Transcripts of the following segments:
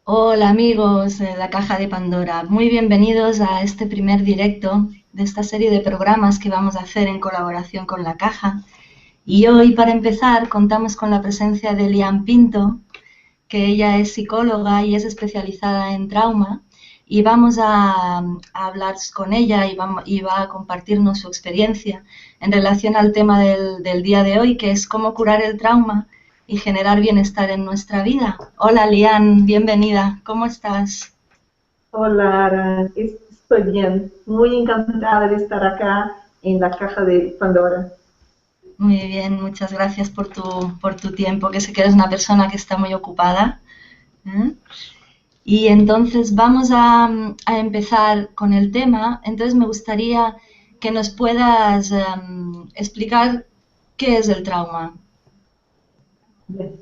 Hola amigos de la Caja de Pandora, muy bienvenidos a este primer directo de esta serie de programas que vamos a hacer en colaboración con la Caja. Y hoy, para empezar, contamos con la presencia de Lian Pinto, que ella es psicóloga y es especializada en trauma, y vamos a hablar con ella y va a compartirnos su experiencia en relación al tema del día de hoy, que es cómo curar el trauma y generar bienestar en nuestra vida. Hola Lian, bienvenida, ¿cómo estás? Hola, Ara. Estoy bien, muy encantada de estar acá en la caja de Pandora. Muy bien, muchas gracias por tu tiempo, que sé que eres una persona que está muy ocupada. ¿Eh? Y entonces vamos a empezar con el tema. Entonces me gustaría que nos puedas explicar qué es el trauma. Bien.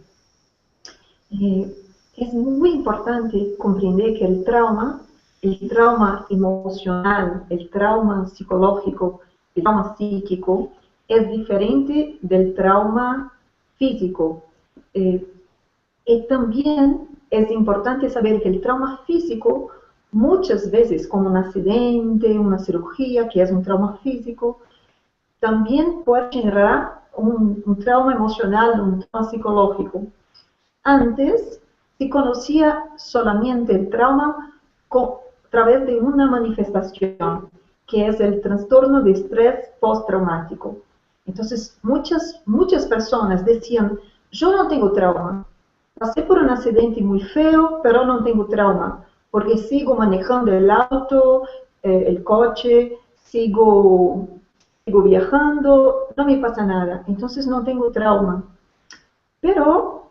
Eh, es muy importante comprender que el trauma emocional, el trauma psicológico, el trauma psíquico, es diferente del trauma físico. Eh, Y también es importante saber que el trauma físico, muchas veces como un accidente, una cirugía, que es un trauma físico, también puede generar un trauma emocional, un trauma psicológico. Antes se conocía solamente el trauma a través de una manifestación, que es el trastorno de estrés postraumático. Entonces, muchas personas decían, yo no tengo trauma, pasé por un accidente muy feo, pero no tengo trauma, porque sigo manejando el auto, el coche, sigo viajando, no me pasa nada, entonces no tengo trauma. Pero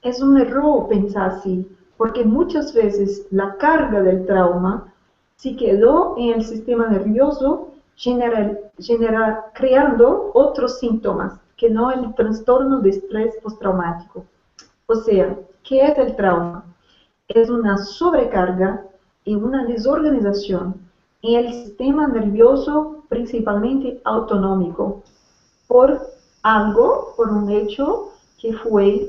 es un error pensar así, porque muchas veces la carga del trauma se quedó en el sistema nervioso, creando otros síntomas que no el trastorno de estrés postraumático. O sea, ¿qué es el trauma? Es una sobrecarga y una desorganización en el sistema nervioso principalmente autonómico por algo, por un hecho que fue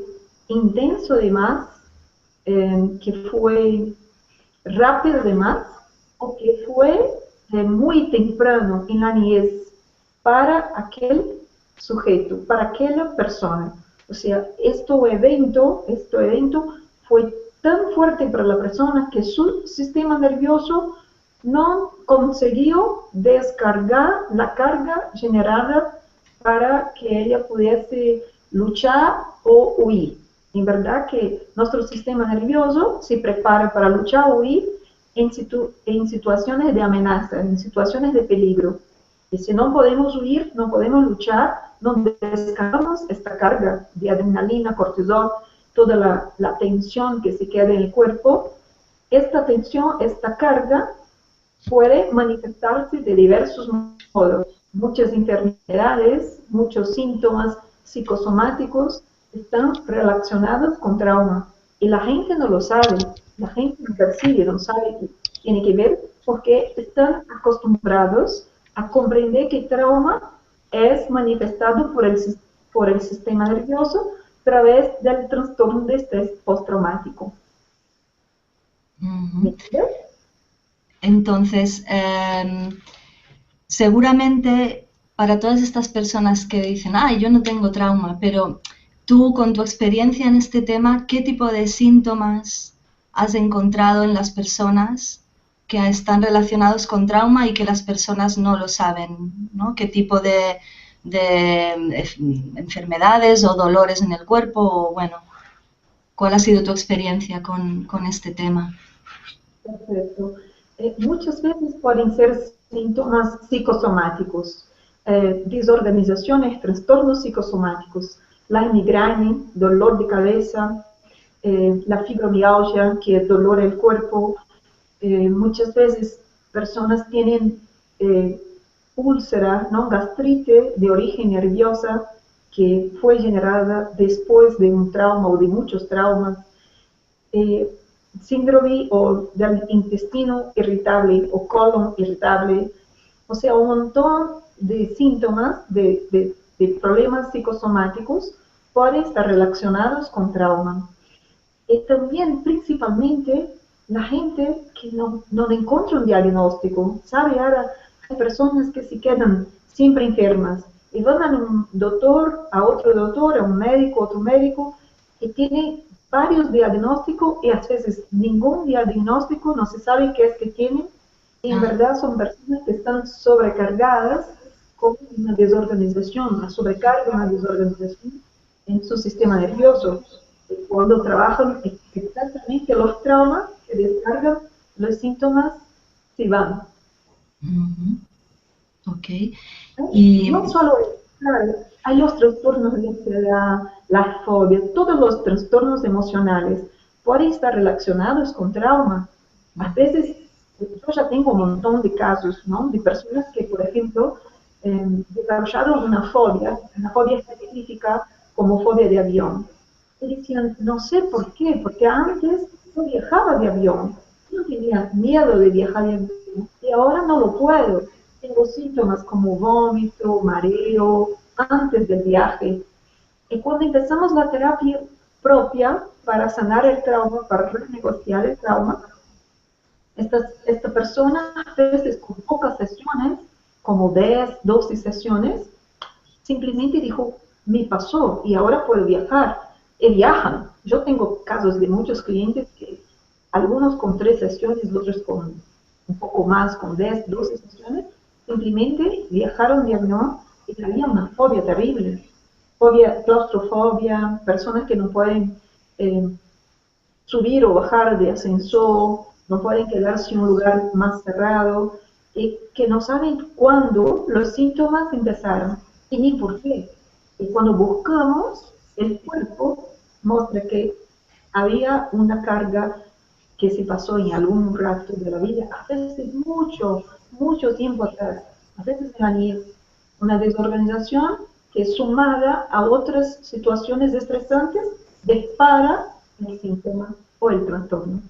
intenso de más, que fue rápido de más, o que fue de muy temprano en la niñez para aquel sujeto, para aquella persona. O sea, este evento fue tan fuerte para la persona que su sistema nervioso no consiguió descargar la carga generada para que ella pudiese luchar o huir. En verdad que nuestro sistema nervioso se prepara para luchar o huir en situaciones de amenaza, en situaciones de peligro. Y si no podemos huir, no podemos luchar, no descargamos esta carga de adrenalina, cortisol, toda la tensión que se queda en el cuerpo. Esta tensión, esta carga puede manifestarse de diversos modos. Muchas enfermedades, muchos síntomas psicosomáticos están relacionados con trauma y la gente no lo sabe, la gente no percibe, no sabe que tiene que ver porque están acostumbrados a comprender que trauma es manifestado por el sistema nervioso a través del trastorno de estrés postraumático. ¿Me Ujú. entiendes? Entonces, seguramente para todas estas personas que dicen, ay, yo no tengo trauma, pero tú con tu experiencia en este tema, ¿qué tipo de síntomas has encontrado en las personas que están relacionados con trauma y que las personas no lo saben? ¿No? ¿Qué tipo de enfermedades o dolores en el cuerpo? O, bueno, ¿cuál ha sido tu experiencia con este tema? Perfecto. Muchas veces pueden ser síntomas psicosomáticos, desorganizaciones, trastornos psicosomáticos, la migraña, dolor de cabeza, la fibromialgia, que es dolor del cuerpo. Muchas veces personas tienen eh, úlcera, ¿no? Gastrite de origen nerviosa que fue generada después de un trauma o de muchos traumas, eh, síndrome o del intestino irritable o colon irritable, o sea, un montón de síntomas de problemas psicosomáticos pueden estar relacionados con trauma. Y también, principalmente, la gente que no encuentra un diagnóstico, ¿sabe? Ahora hay personas que se quedan siempre enfermas y van a un doctor, a un médico, otro médico, que tiene varios diagnósticos y a veces ningún diagnóstico, no se sabe qué es que tienen. Y en Ah, verdad son personas que están sobrecargadas con una desorganización, una sobrecarga, una desorganización en su sistema nervioso. Cuando trabajan exactamente los traumas que descargan, los síntomas se van. ujú, ok. Y, No solo eso, claro, hay los trastornos de ansiedad, la fobia, todos los trastornos emocionales pueden estar relacionados con trauma. A veces, yo ya tengo un montón de casos, ¿no? De personas que, por ejemplo, desarrollaron una fobia específica como fobia de avión. Y decían, no sé por qué, porque antes yo viajaba de avión, no tenía miedo de viajar de avión y ahora no lo puedo. Tengo síntomas como vómito, mareo, antes del viaje. Y cuando empezamos la terapia propia para sanar el trauma, para renegociar el trauma, esta persona, a veces con pocas sesiones, como 10, 12 sesiones, simplemente dijo, me pasó y ahora puedo viajar. Y viajan. Yo tengo casos de muchos clientes que algunos con 3 sesiones, otros con un poco más, con 10, 12 sesiones, simplemente viajaron de avión y había una fobia terrible. Fobia, claustrofobia, personas que no pueden eh, subir o bajar de ascensor, no pueden quedarse en un lugar más cerrado, y que no saben cuándo los síntomas empezaron y ni por qué. Y cuando buscamos, el cuerpo muestra que había una carga que se pasó en algún rato de la vida, a veces mucho, mucho tiempo atrás, a veces en la niñez, una desorganización que sumada a otras situaciones estresantes dispara el síntoma o el trastorno.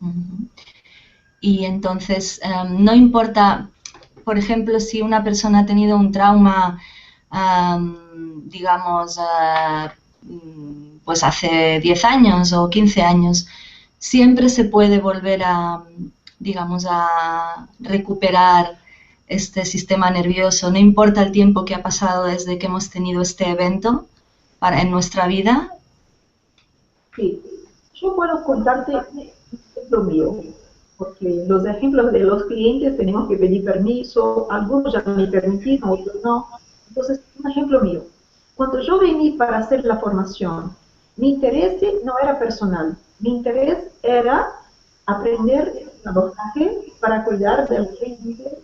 ujú. Y entonces, no importa, por ejemplo, si una persona ha tenido un trauma, digamos, pues hace 10 años o 15 años, siempre se puede volver a, digamos, a recuperar este sistema nervioso, no importa el tiempo que ha pasado desde que hemos tenido este evento en nuestra vida. Sí, yo puedo contarte un ejemplo mío, porque los ejemplos de los clientes tenemos que pedir permiso, algunos ya me permitieron, otros no. Entonces, un ejemplo mío. Cuando yo vení para hacer la formación, mi interés no era personal, mi interés era aprender el abordaje para cuidar de la gente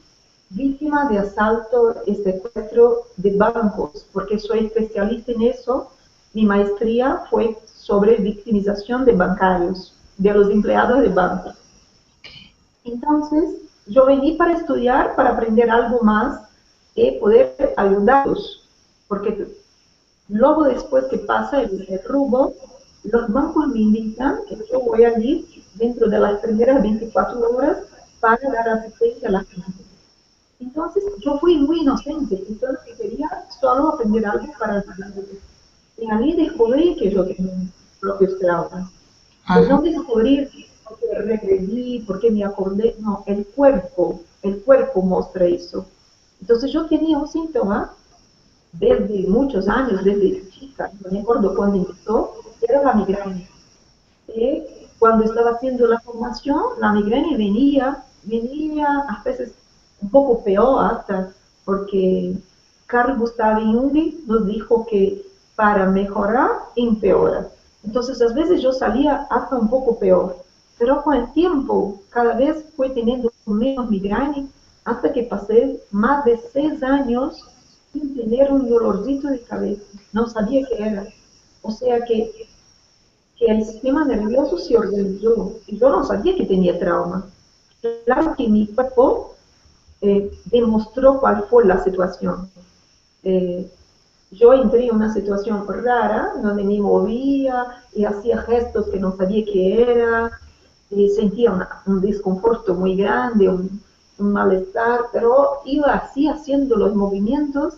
víctima de asalto y secuestro de bancos, porque soy especialista en eso. Mi maestría fue sobre victimización de bancarios, de los empleados de bancos. Entonces, yo vení para estudiar, para aprender algo más y poder ayudarlos, porque luego después que pasa el robo, los bancos me indican que yo voy a ir dentro de las primeras 24 horas para dar asistencia a la gente. Entonces yo fui muy inocente, entonces quería solo aprender algo para ayudarles. Y a mí descubrí que yo tenía mis propios traumas. Y Ajá. no descubrir porque regredí, porque me acordé, no, el cuerpo muestra eso. Entonces yo tenía un síntoma desde muchos años, desde chica, no me acuerdo cuándo empezó, era la migraña. Cuando estaba haciendo la formación, la migraña venía a veces un poco peor hasta, porque Carl Gustav Jung nos dijo que para mejorar empeora. Entonces a veces yo salía hasta un poco peor, pero con el tiempo cada vez fui teniendo menos migraña hasta que pasé más de 6 años sin tener un dolorcito de cabeza. No sabía qué era. O sea que el sistema nervioso se organizó y yo no sabía que tenía trauma. Claro que mi cuerpo demostró cuál fue la situación. Eh, yo entré en una situación rara donde me movía y hacía gestos que no sabía qué era, y sentía un desconforto muy grande, un malestar, pero iba así haciendo los movimientos.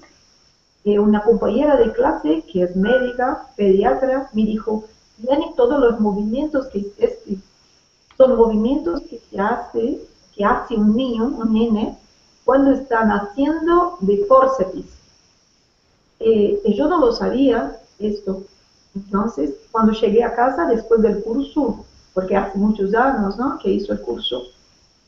Una compañera de clase que es médica, pediatra, me dijo, Vienen todos los movimientos son movimientos que hace un niño, un nene, cuando está naciendo de forceps. Y yo no lo sabía esto. Entonces, cuando llegué a casa después del curso, porque hace muchos años, ¿no?, que hizo el curso,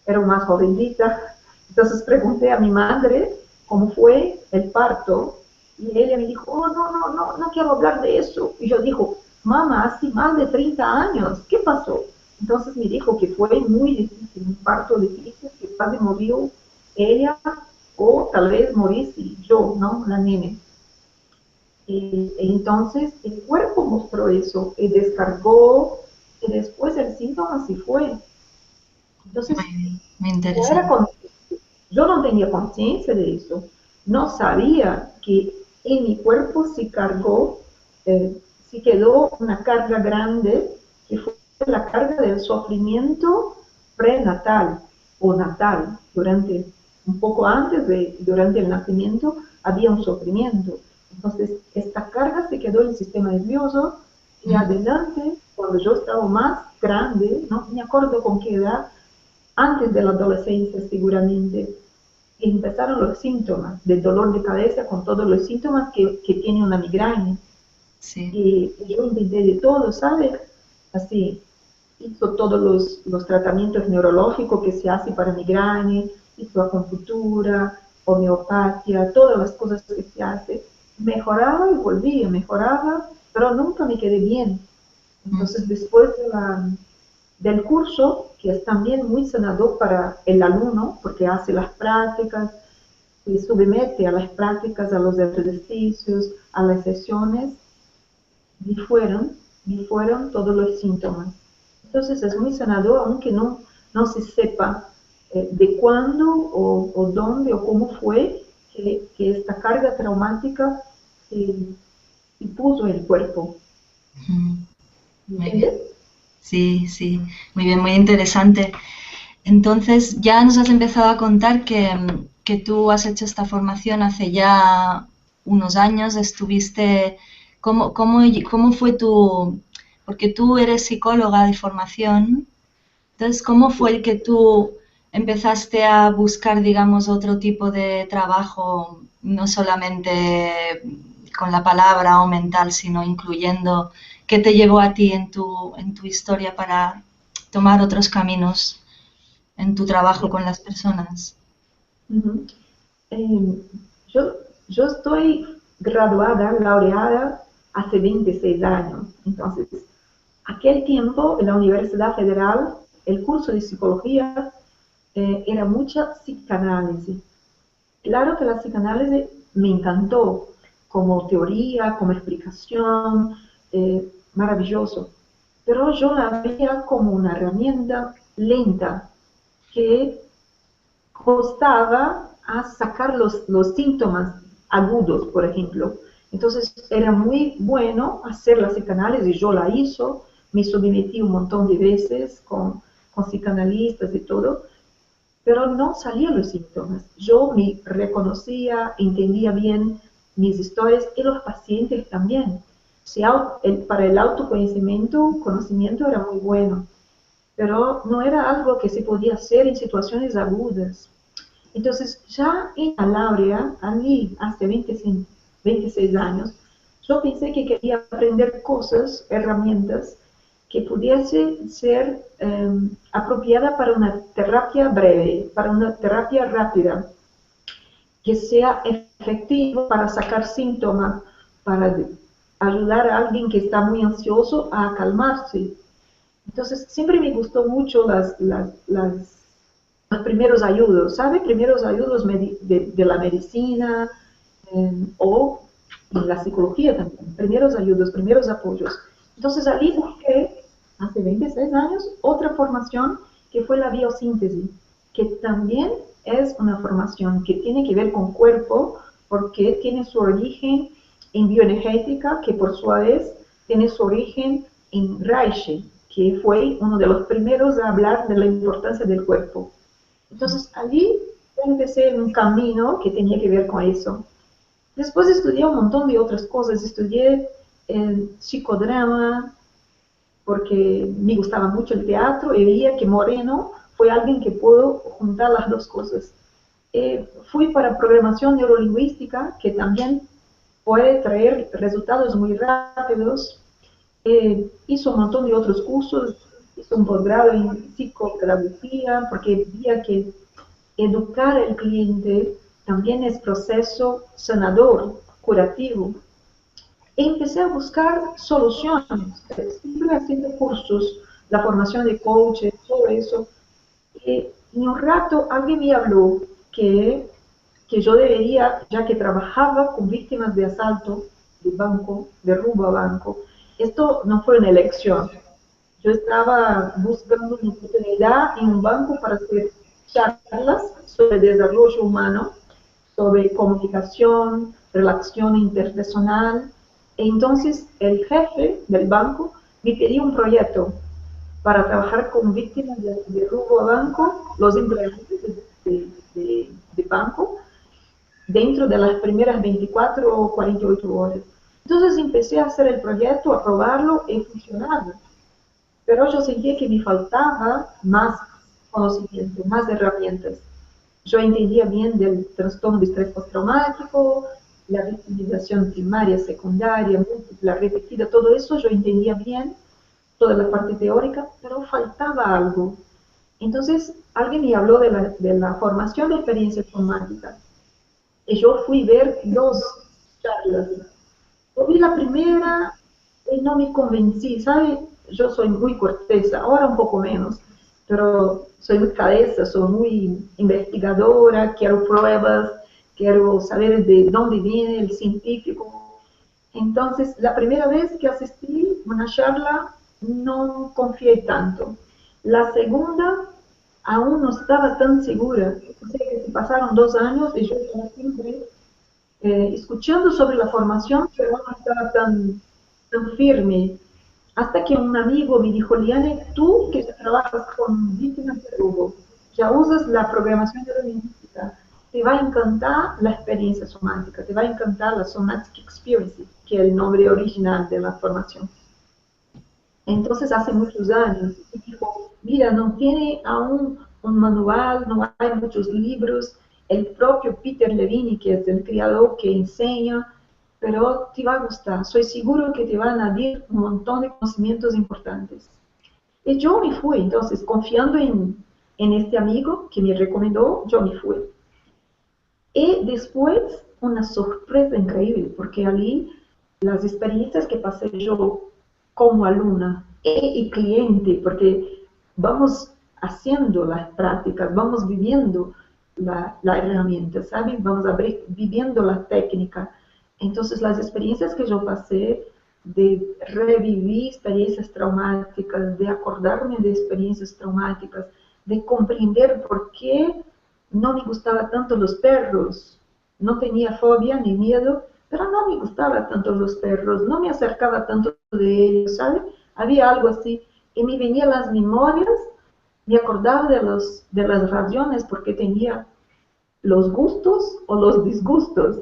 era más jovencita, entonces pregunté a mi madre cómo fue el parto, y ella me dijo, oh, no quiero hablar de eso. Y yo digo, mamá, hace más de 30 años, ¿qué pasó? Entonces me dijo que fue muy difícil, un parto difícil, que casi murió ella, o tal vez morí yo, ¿no?, la nene. Y entonces el cuerpo mostró eso, y descargó, y después el síntoma sí fue. Entonces, Muy no era interesante. yo no tenía conciencia de eso. No sabía que en mi cuerpo se cargó, se quedó una carga grande, que fue la carga del sufrimiento prenatal o natal. Un poco antes durante el nacimiento, había un sufrimiento. Entonces, esta carga se quedó en el sistema nervioso y adelante, cuando yo estaba más grande, no me acuerdo con qué edad, antes de la adolescencia seguramente, empezaron los síntomas del dolor de cabeza con todos los síntomas que tiene una migraña. Sí. Y yo intenté de todo, ¿sabes? Así, hizo todos los tratamientos neurológicos que se hace para migraña, hizo acupuntura, homeopatía, todas las cosas que se hace. Mejoraba y volvía, mejoraba, pero nunca me quedé bien. Entonces, después del curso, que es también muy sanador para el alumno, porque hace las prácticas, se somete a las prácticas, a los ejercicios, a las sesiones, me fueron todos los síntomas. Entonces es muy sanador, aunque no se sepa de cuándo o dónde o cómo fue que esta carga traumática se puso en el cuerpo. ¿Me Muy bien. entiendes? Sí, sí. Muy bien, muy interesante. Entonces, ya nos has empezado a contar que tú has hecho esta formación hace ya unos años, estuviste, ¿cómo fue porque tú eres psicóloga de formación, entonces, ¿cómo fue el que tú empezaste a buscar, digamos, otro tipo de trabajo, no solamente con la palabra o mental, sino incluyendo qué te llevó a ti en tu historia para tomar otros caminos en tu trabajo con las personas? Ujú. Eh, yo, yo estoy graduada, laureada hace 26 años. Entonces, aquel tiempo en la Universidad Federal, el curso de psicología era mucha psicanálisis. Claro que la psicanálisis me encantó como teoría, como explicación, maravilloso. Pero yo la veía como una herramienta lenta que costaba a sacar los síntomas agudos, por ejemplo. Entonces era muy bueno hacer la psicanálisis, yo la hizo, me sometí un montón de veces con psicanalistas y todo, pero no salían los síntomas. Yo me reconocía, entendía bien mis historias y los pacientes también. Para el autoconocimiento, conocimiento era muy bueno, pero no era algo que se podía hacer en situaciones agudas. Entonces, ya en la Laurea, allí hace 26 años, yo pensé que quería aprender cosas, herramientas, que pudiesen ser apropiadas para una terapia breve, para una terapia rápida, que sea efectivo para sacar síntomas, para ayudar a alguien que está muy ansioso a calmarse. Entonces, siempre me gustó mucho los primeros ayudos, ¿sabe? Primeros ayudos de la medicina o en la psicología también. Primeros ayudos, primeros apoyos. Entonces, ahí busqué, hace 26 años, otra formación que fue la biosíntesis, que también es una formación que tiene que ver con cuerpo, porque tiene su origen en bioenergética, que por su vez tiene su origen en Reich, que fue uno de los primeros a hablar de la importancia del cuerpo. Entonces allí empecé un camino que tenía que ver con eso. Después estudié un montón de otras cosas, estudié psicodrama, porque me gustaba mucho el teatro y veía que Moreno fue alguien que pudo juntar las dos cosas. Fui para programación neurolingüística, que también puede traer resultados muy rápidos. Hizo un montón de otros cursos, hizo un posgrado en psicopedagogía, porque veía que educar al cliente también es proceso sanador, curativo. E empecé a buscar soluciones, siempre haciendo cursos, la formación de coaches, todo eso. Y un rato alguien me habló que yo debería, ya que trabajaba con víctimas de asalto, de banco, de robo a banco, esto no fue una elección. Yo estaba buscando una oportunidad en un banco para hacer charlas sobre desarrollo humano, sobre comunicación, relación interpersonal. Entonces el jefe del banco me pidió un proyecto para trabajar con víctimas de robo a banco, los empleados de banco, dentro de las primeras 24 o 48 horas. Entonces empecé a hacer el proyecto, a probarlo y funcionaba. Pero yo sentía que me faltaba más conocimiento, más herramientas. Yo entendía bien del trastorno de estrés postraumático, la victimización primaria, secundaria, múltiple, repetida, todo eso yo entendía bien, toda la parte teórica, pero faltaba algo. Entonces, alguien me habló de la formación de experiencias traumáticas. Y yo fui a ver dos charlas. Yo vi la primera y no me convencí, ¿sabe? Yo soy muy cortesa, ahora un poco menos, pero soy muy cabeza, soy muy investigadora, quiero pruebas, quiero saber de dónde viene el científico. Entonces, la primera vez que asistí a una charla, no confié tanto. La segunda, aún no estaba tan segura. O sea que se pasaron 2 años y yo estaba siempre escuchando sobre la formación, pero no estaba tan firme. Hasta que un amigo me dijo, Liane, tú que ya trabajas con víctimas de robo, ya usas la programación neurolingüística, te va a encantar la experiencia somática, te va a encantar la somatic experience, que es el nombre original de la formación. Entonces, hace muchos años, y dijo, mira, no tiene aún un manual, no hay muchos libros, el propio Peter Levine, que es el creador que enseña, pero te va a gustar, soy seguro que te van a dar un montón de conocimientos importantes. Y yo me fui, entonces, confiando en este amigo que me recomendó, yo me fui. Y después, una sorpresa increíble, porque allí las experiencias que pasé yo como alumna y cliente, porque vamos haciendo las prácticas, vamos viviendo la herramienta, ¿saben? Vamos viviendo la técnica. Entonces, las experiencias que yo pasé de revivir experiencias traumáticas, de acordarme de experiencias traumáticas, de comprender por qué no me gustaban tanto los perros, no tenía fobia ni miedo, pero no me gustaban tanto los perros, no me acercaba tanto de ellos, ¿sabe? Había algo así, y me venían las memorias, me acordaba de las razones porque tenía los gustos o los disgustos.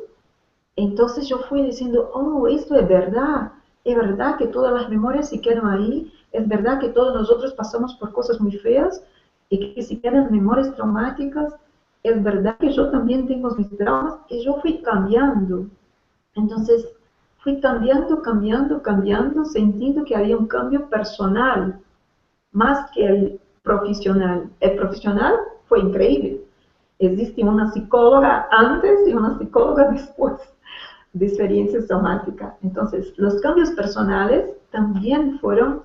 Entonces yo fui diciendo, oh, esto es verdad que todas las memorias se quedan ahí, es verdad que todos nosotros pasamos por cosas muy feas y que se quedan memorias traumáticas, es verdad que yo también tengo mis traumas y yo fui cambiando. Entonces fui cambiando, sintiendo que había un cambio personal más que el profesional. El profesional fue increíble. Existe una psicóloga antes y una psicóloga después de experiencia somática. Entonces, los cambios personales también fueron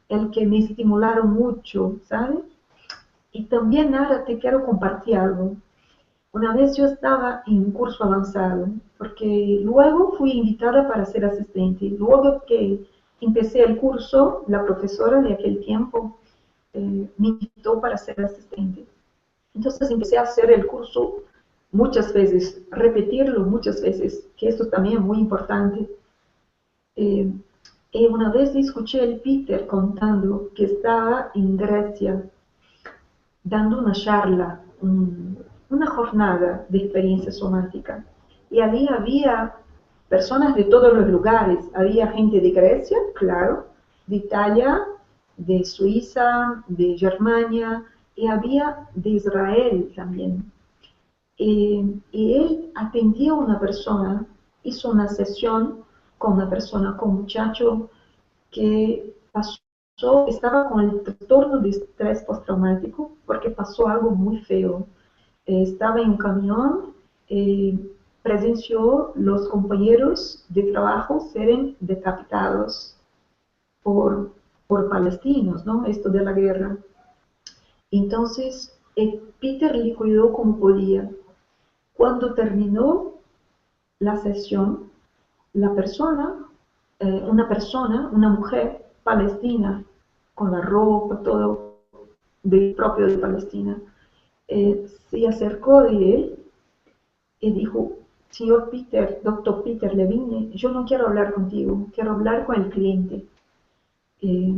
el que me estimularon mucho, ¿sabes? Y también ahora te quiero compartir algo. Una vez yo estaba en un curso avanzado, porque luego fui invitada para ser asistente. Luego que empecé el curso, la profesora de aquel tiempo me invitó para ser asistente. Entonces empecé a hacer el curso muchas veces, repetirlo muchas veces, que esto también es muy importante. Y una vez escuché al Peter contando que estaba en Grecia dando una charla, una jornada de experiencia somática. Y allí había personas de todos los lugares. Había gente de Grecia, claro, de Italia, de Suiza, de Germania, y había de Israel también. Y él atendía a una persona, hizo una sesión con una persona, con un muchacho que estaba con el trastorno de estrés postraumático porque pasó algo muy feo. Estaba en un camión, eh, presenció los compañeros de trabajo ser decapitados por, por palestinos, ¿no? Esto de la guerra. Entonces, Peter le cuidó como podía. Cuando terminó la sesión, la persona, una mujer palestina, con la ropa, todo propio de Palestina, se acercó de él y dijo: señor Peter, doctor Peter Levine, yo no quiero hablar contigo, quiero hablar con el cliente. Eh,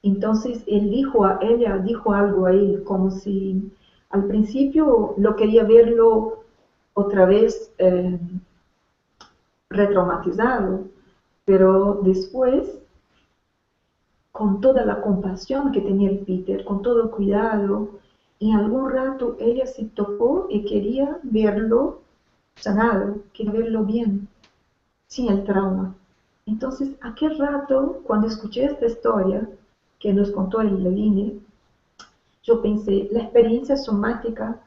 entonces ella dijo algo a él, como si al principio lo quería verlo otra vez retraumatizado, pero después, con toda la compasión que tenía el Peter, con todo el cuidado, en algún rato ella se tocó y quería verlo sanado, quería verlo bien, sin el trauma. Entonces, aquel rato, cuando escuché esta historia que nos contó el Levine, yo pensé, la experiencia somática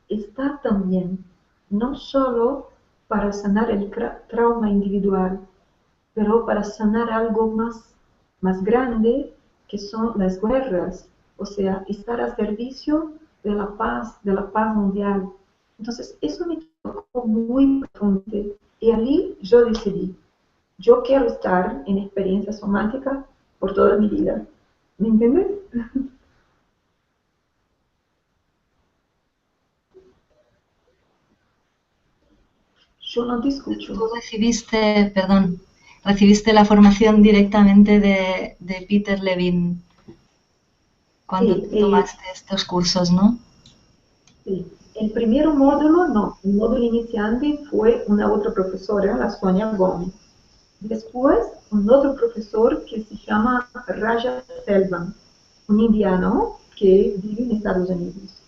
está también, no solo para sanar el trauma individual, pero para sanar algo más grande, que son las guerras, o sea, estar a servicio de la paz mundial. Entonces, eso me tocó muy profundo. Y allí yo decidí, yo quiero estar en experiencia somática por toda mi vida. ¿Me entiendes? Yo no te escucho. Tú recibiste, perdón, recibiste la formación directamente de Peter Levine cuando Sí, tomaste estos cursos, ¿no? sí. El primer módulo, no, el módulo iniciante fue una otra profesora, la Sonia Gómez. Después, un otro profesor que se llama Raja Selvan, un indiano que vive en Estados Unidos.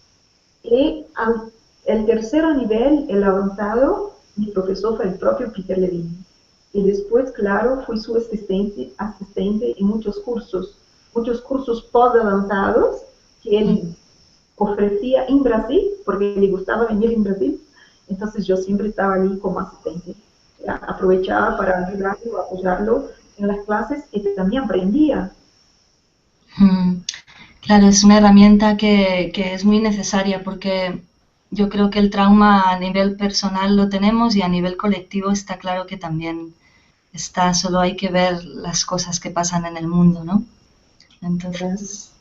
Y el tercer nivel, el avanzado, mi profesor fue el propio Peter Levine. Y después, claro, fui su asistente en muchos cursos post-avanzados que él ofrecía en Brasil, porque le gustaba venir en Brasil. Entonces yo siempre estaba allí como asistente. Aprovechaba para ayudarlo, apoyarlo en las clases y también aprendía. Mm, claro, es una herramienta que es muy necesaria porque yo creo que el trauma a nivel personal lo tenemos y a nivel colectivo está claro que también está, solo hay que ver las cosas que pasan en el mundo, ¿no? Entonces,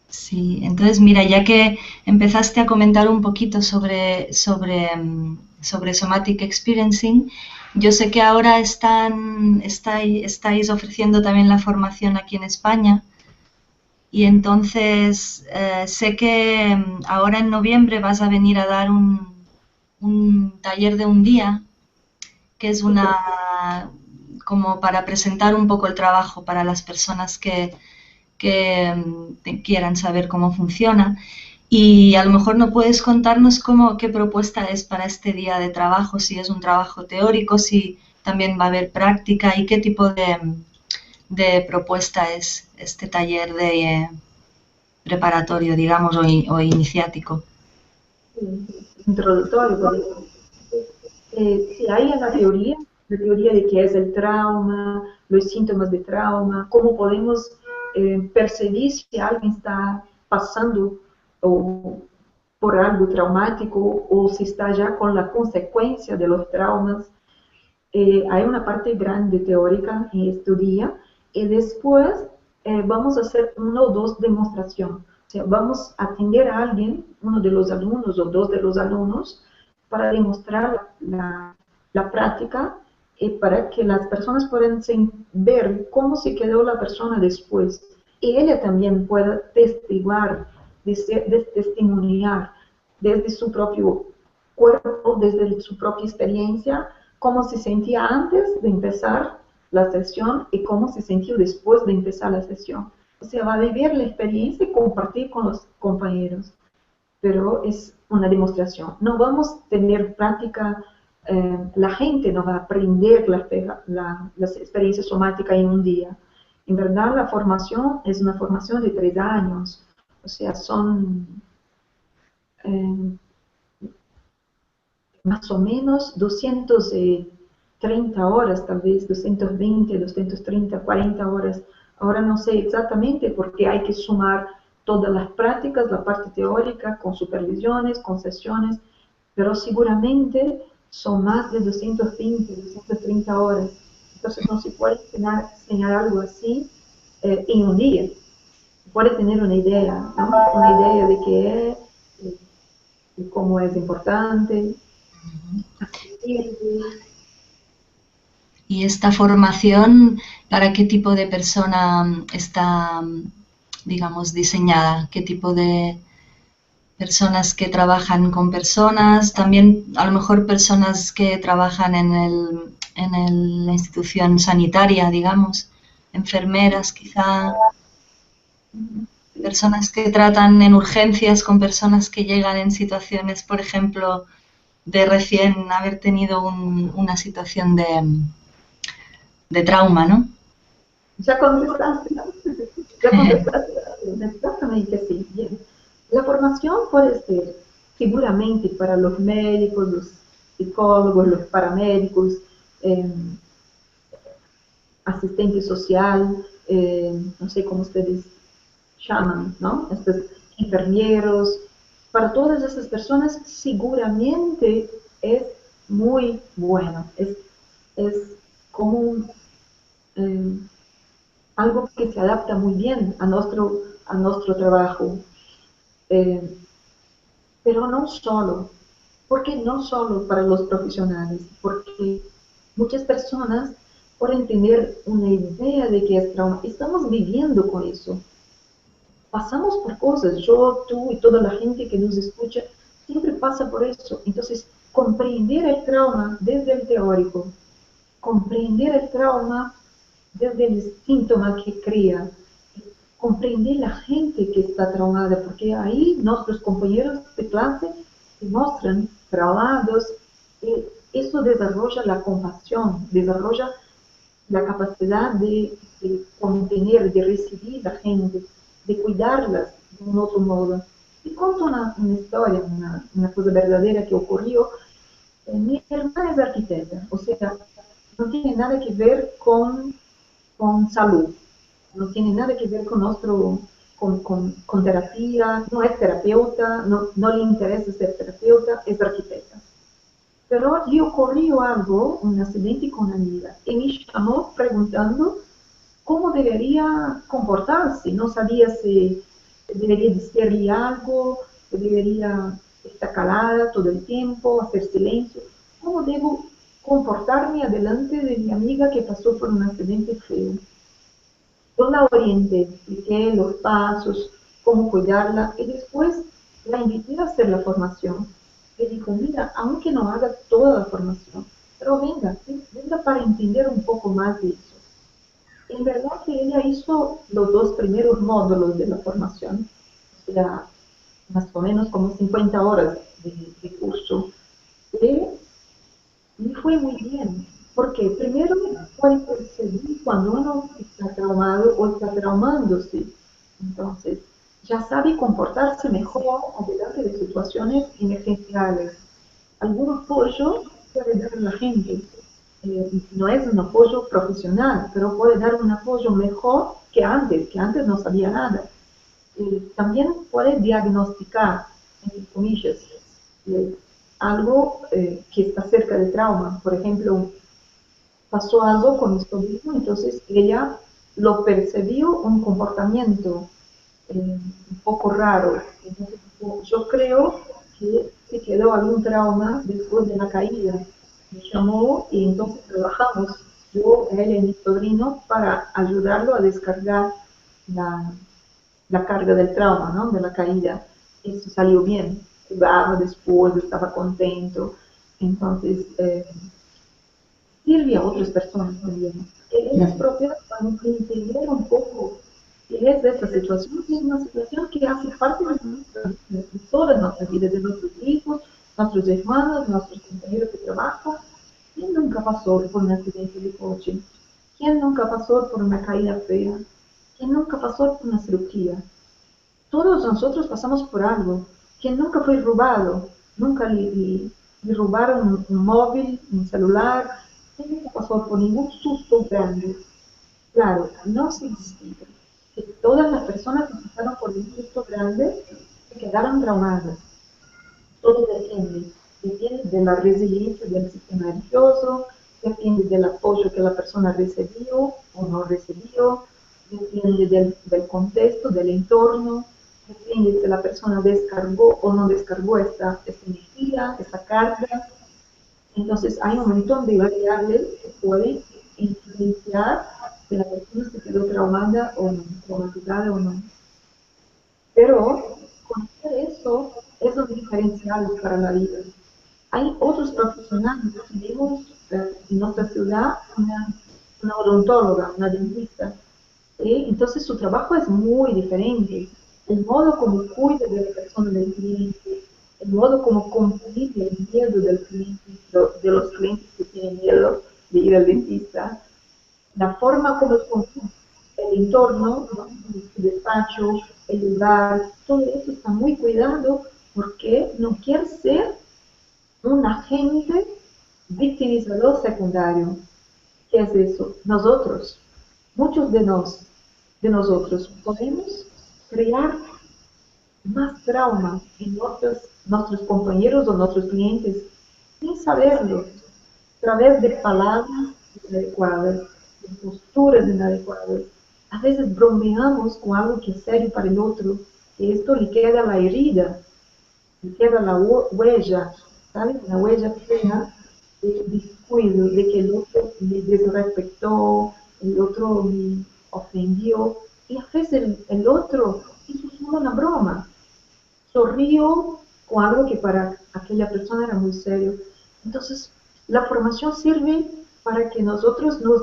sí, entonces mira, ya que empezaste a comentar un poquito sobre Somatic Experiencing, yo sé que ahora estáis ofreciendo también la formación aquí en España y entonces sé que ahora en noviembre vas a venir a dar un taller de un día, que es como para presentar un poco el trabajo para las personas que quieran saber cómo funciona. Y a lo mejor no puedes contarnos qué propuesta es para este día de trabajo, si es un trabajo teórico, si también va a haber práctica y qué tipo de propuesta es este taller de preparatorio, digamos, o iniciático. Introductorio, por eso. Si hay la teoría de qué es el trauma, los síntomas de trauma, cómo podemos percibir si alguien está pasando o, por algo traumático o si está ya con la consecuencia de los traumas. Hay una parte grande teórica en este día y después vamos a hacer una o dos demostraciones. O sea, vamos a atender a alguien, uno de los alumnos o dos de los alumnos, para demostrar la práctica y para que las personas puedan ver cómo se quedó la persona después. Y ella también pueda testiguar, testimoniar desde su propio cuerpo, desde su propia experiencia, cómo se sentía antes de empezar la sesión y cómo se sintió después de empezar la sesión. O sea, va a vivir la experiencia y compartir con los compañeros, pero es una demostración. No vamos a tener práctica, la gente no va a aprender las experiencias somáticas en un día. En verdad, la formación es una formación de 3 años, o sea, son eh, más o menos 230 horas, tal vez 220, 230, 40 horas. Ahora no sé exactamente porque hay que sumar todas las prácticas, la parte teórica, con supervisiones, con sesiones, pero seguramente son más de 220, 230 horas. Entonces no se puede enseñar algo así en un día. Puede tener una idea, ¿no? Una idea de qué es, de cómo es importante. ¿Y esta formación para qué tipo de persona está, digamos, diseñada? ¿Qué tipo de personas que trabajan con personas? También a lo mejor personas que trabajan en la institución sanitaria, digamos, enfermeras quizá, personas que tratan en urgencias con personas que llegan en situaciones, por ejemplo, de recién haber tenido una situación de trauma, ¿no? Ya contestaste, ya contestaste, exactamente así. Bien. La formación puede ser seguramente para los médicos, los psicólogos, los paramédicos, eh, asistente social, no sé cómo ustedes llaman, ¿no? Estos enfermeros, para todas esas personas seguramente es muy bueno, es como eh, algo que se adapta muy bien a nuestro trabajo. Eh, pero no solo, porque no solo para los profesionales, porque muchas personas pueden tener una idea de que es trauma. Estamos viviendo con eso. Pasamos por cosas, yo, tú y toda la gente que nos escucha, siempre pasa por eso. Entonces, comprender el trauma desde el teórico, comprender el trauma desde el síntoma que crea, comprender la gente que está traumada, porque ahí nuestros compañeros de clase se muestran traumados, y eso desarrolla la compasión, desarrolla la capacidad de contener, de recibir a la gente, de cuidarlas de un otro modo. Y cuento una historia, una cosa verdadera que ocurrió. Mi hermana es arquitecta, o sea, no tiene nada que ver con salud, no tiene nada que ver con nuestro, con terapia, no es terapeuta, no le interesa ser terapeuta, es arquitecta. Pero le ocurrió algo, un accidente con una amiga, y me llamó preguntando cómo debería comportarse. No sabía si debería decirle algo, si debería estar calada todo el tiempo, hacer silencio. ¿Cómo debo comportarme delante de mi amiga que pasó por un accidente feo? Yo la orienté, expliqué los pasos, cómo cuidarla y después la invité a hacer la formación. Le dijo, mira, aunque no haga toda la formación, pero venga, ¿sí? Venga para entender un poco más de eso. En verdad que ella hizo los 2 primeros módulos de la formación, o sea, más o menos como 50 horas de curso. Y me fue muy bien, porque primero puede percibir cuando uno está traumado o está traumándose. Entonces, ya sabe comportarse mejor adelante de situaciones emergenciales. Algún apoyo puede dar a la gente. No es un apoyo profesional, pero puede dar un apoyo mejor que antes no sabía nada. También puede diagnosticar, entre comillas, eh, algo que está cerca del trauma. Por ejemplo, pasó algo con mi sobrino, entonces ella lo percibió un comportamiento un poco raro. Entonces, yo creo que se quedó algún trauma después de la caída. Me llamó y entonces trabajamos, yo, él y mi sobrino, para ayudarlo a descargar la, la carga del trauma, ¿no? De la caída. Eso salió bien. Jugaba después, estaba contento. Entonces, sirve a otras personas también. Ellas propias van a entender un poco Y es esta situación, que es una situación que hace parte de toda nuestra vida, de nuestros hijos, nuestros hermanos, nuestros compañeros de trabajo. ¿Quién nunca pasó por un accidente de coche? ¿Quién nunca pasó por una caída fea? ¿Quién nunca pasó por una cirugía? Todos nosotros pasamos por algo. ¿Quién nunca fue robado? Nunca le robaron un móvil, un celular. ¿Quién nunca pasó por ningún susto grande? Claro, no significa que todas las personas que pasaron por un susto grande se quedaron traumadas. Todo depende de la resiliencia del sistema nervioso, depende del apoyo que la persona recibió o no recibió, depende del contexto, del entorno, depende si la persona descargó o no descargó esta energía, esta carga. Entonces hay un montón de variables que pueden influenciar si la persona se quedó traumada o no, traumatizada o no. Pero conocer eso es un diferencial para la vida. Hay otros profesionales, tenemos en nuestra ciudad una odontóloga, una dentista, ¿sí? Entonces su trabajo es muy diferente. El modo como cuida de la persona del cliente, el modo como comprende el miedo del cliente, de los clientes que tienen miedo de ir al dentista, la forma como el entorno, ¿no? El despacho, el lugar, todo eso está muy cuidado porque no quiere ser un agente victimizador secundario. ¿Qué es eso? Nosotros, muchos de nosotros podemos crear más trauma en nuestros compañeros o nuestros clientes sin saberlo, a través de palabras inadecuadas, de posturas inadecuadas. A veces bromeamos con algo que es serio para el otro, y esto le queda la herida, le queda la huella, ¿sabes? La huella fea de descuido, de que el otro me desrespetó, el otro me ofendió, y a veces el otro hizo solo una broma, sonrió con algo que para aquella persona era muy serio. Entonces, la formación sirve para que nosotros nos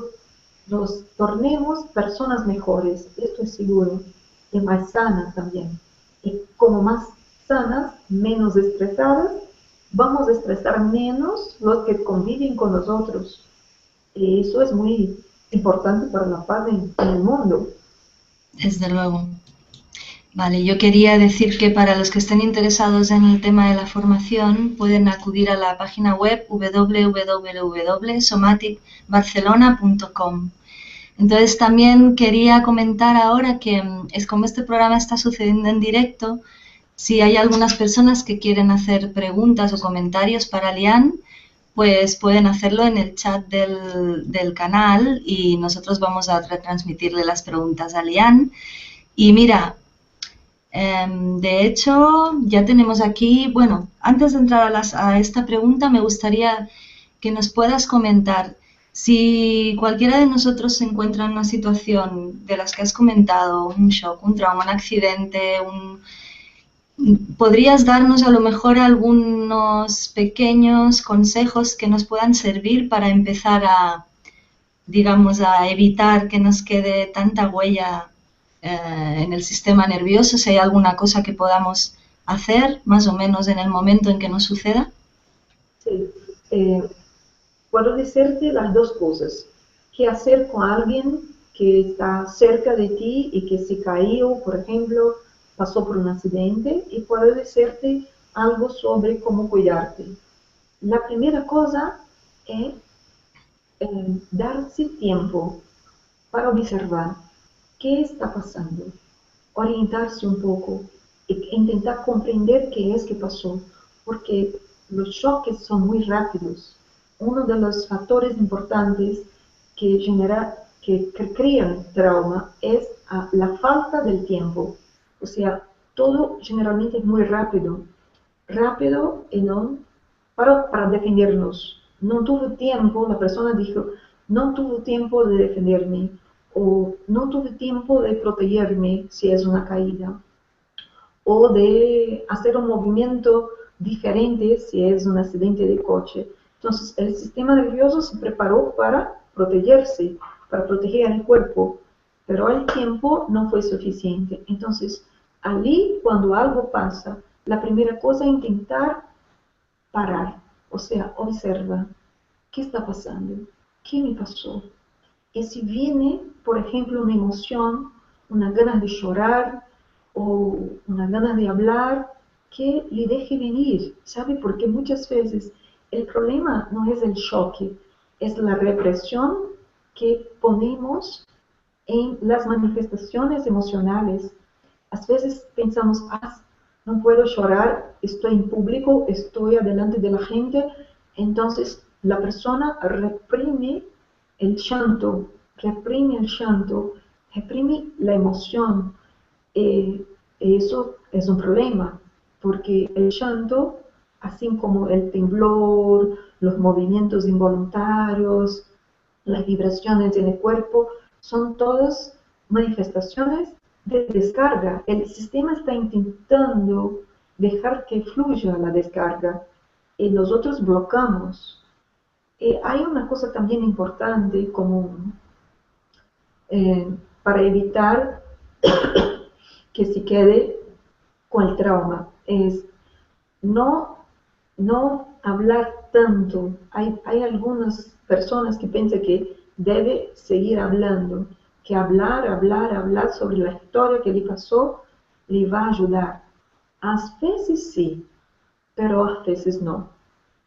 tornemos personas mejores, esto es seguro, y más sanas también. Y como más sanas, menos estresadas, vamos a estresar menos los que conviven con nosotros. Y eso es muy importante para la paz en el mundo. Desde luego. Vale, yo quería decir que para los que estén interesados en el tema de la formación pueden acudir a la página web www.somaticbarcelona.com. Entonces también quería comentar ahora que es como este programa está sucediendo en directo, si hay algunas personas que quieren hacer preguntas o comentarios para Lian, pues pueden hacerlo en el chat del canal y nosotros vamos a retransmitirle las preguntas a Lian. Y mira, de hecho, ya tenemos aquí, bueno, antes de entrar a esta pregunta, me gustaría que nos puedas comentar si cualquiera de nosotros se encuentra en una situación de las que has comentado, un shock, un trauma, un accidente, ¿podrías darnos a lo mejor algunos pequeños consejos que nos puedan servir para empezar digamos, a evitar que nos quede tanta huella en el sistema nervioso, si hay alguna cosa que podamos hacer más o menos en el momento en que nos suceda? Sí. Puedo decirte las dos cosas. ¿Qué hacer con alguien que está cerca de ti y que se cayó, por ejemplo, pasó por un accidente? Y puedo decirte algo sobre cómo cuidarte. La primera cosa es darse tiempo para observar qué está pasando, orientarse un poco e intentar comprender qué es que pasó, porque los choques son muy rápidos. Uno de los factores importantes que crean trauma es la falta del tiempo. O sea, todo generalmente es muy rápido, rápido y no para defendernos. No tuvo tiempo, la persona dijo, no tuvo tiempo de defenderme o no tuve tiempo de protegerme si es una caída o de hacer un movimiento diferente si es un accidente de coche. Entonces el sistema nervioso se preparó para protegerse, para proteger el cuerpo. pero el tiempo no fue suficiente. Entonces, allí, cuando algo pasa, la primera cosa es intentar parar, o sea, observa, ¿qué está pasando? ¿Qué me pasó? Y si viene, por ejemplo, una emoción, una ganas de llorar o una ganas de hablar, que le deje venir, ¿sabe? Porque muchas veces el problema no es el choque, es la represión que ponemos en las manifestaciones emocionales. A veces pensamos, no puedo llorar, estoy en público, estoy delante de la gente, entonces la persona reprime el llanto, reprime la emoción. Eso es un problema, porque el llanto, así como el temblor, los movimientos involuntarios, las vibraciones en el cuerpo, son todas manifestaciones de descarga. El sistema está intentando dejar que fluya la descarga y nosotros bloqueamos. Hay una cosa también importante como para evitar que se quede con el trauma, es no, no hablar tanto. Hay algunas personas que piensan que debe seguir hablando, que hablar sobre la historia que le pasó le va a ayudar. A veces sí, pero a veces no.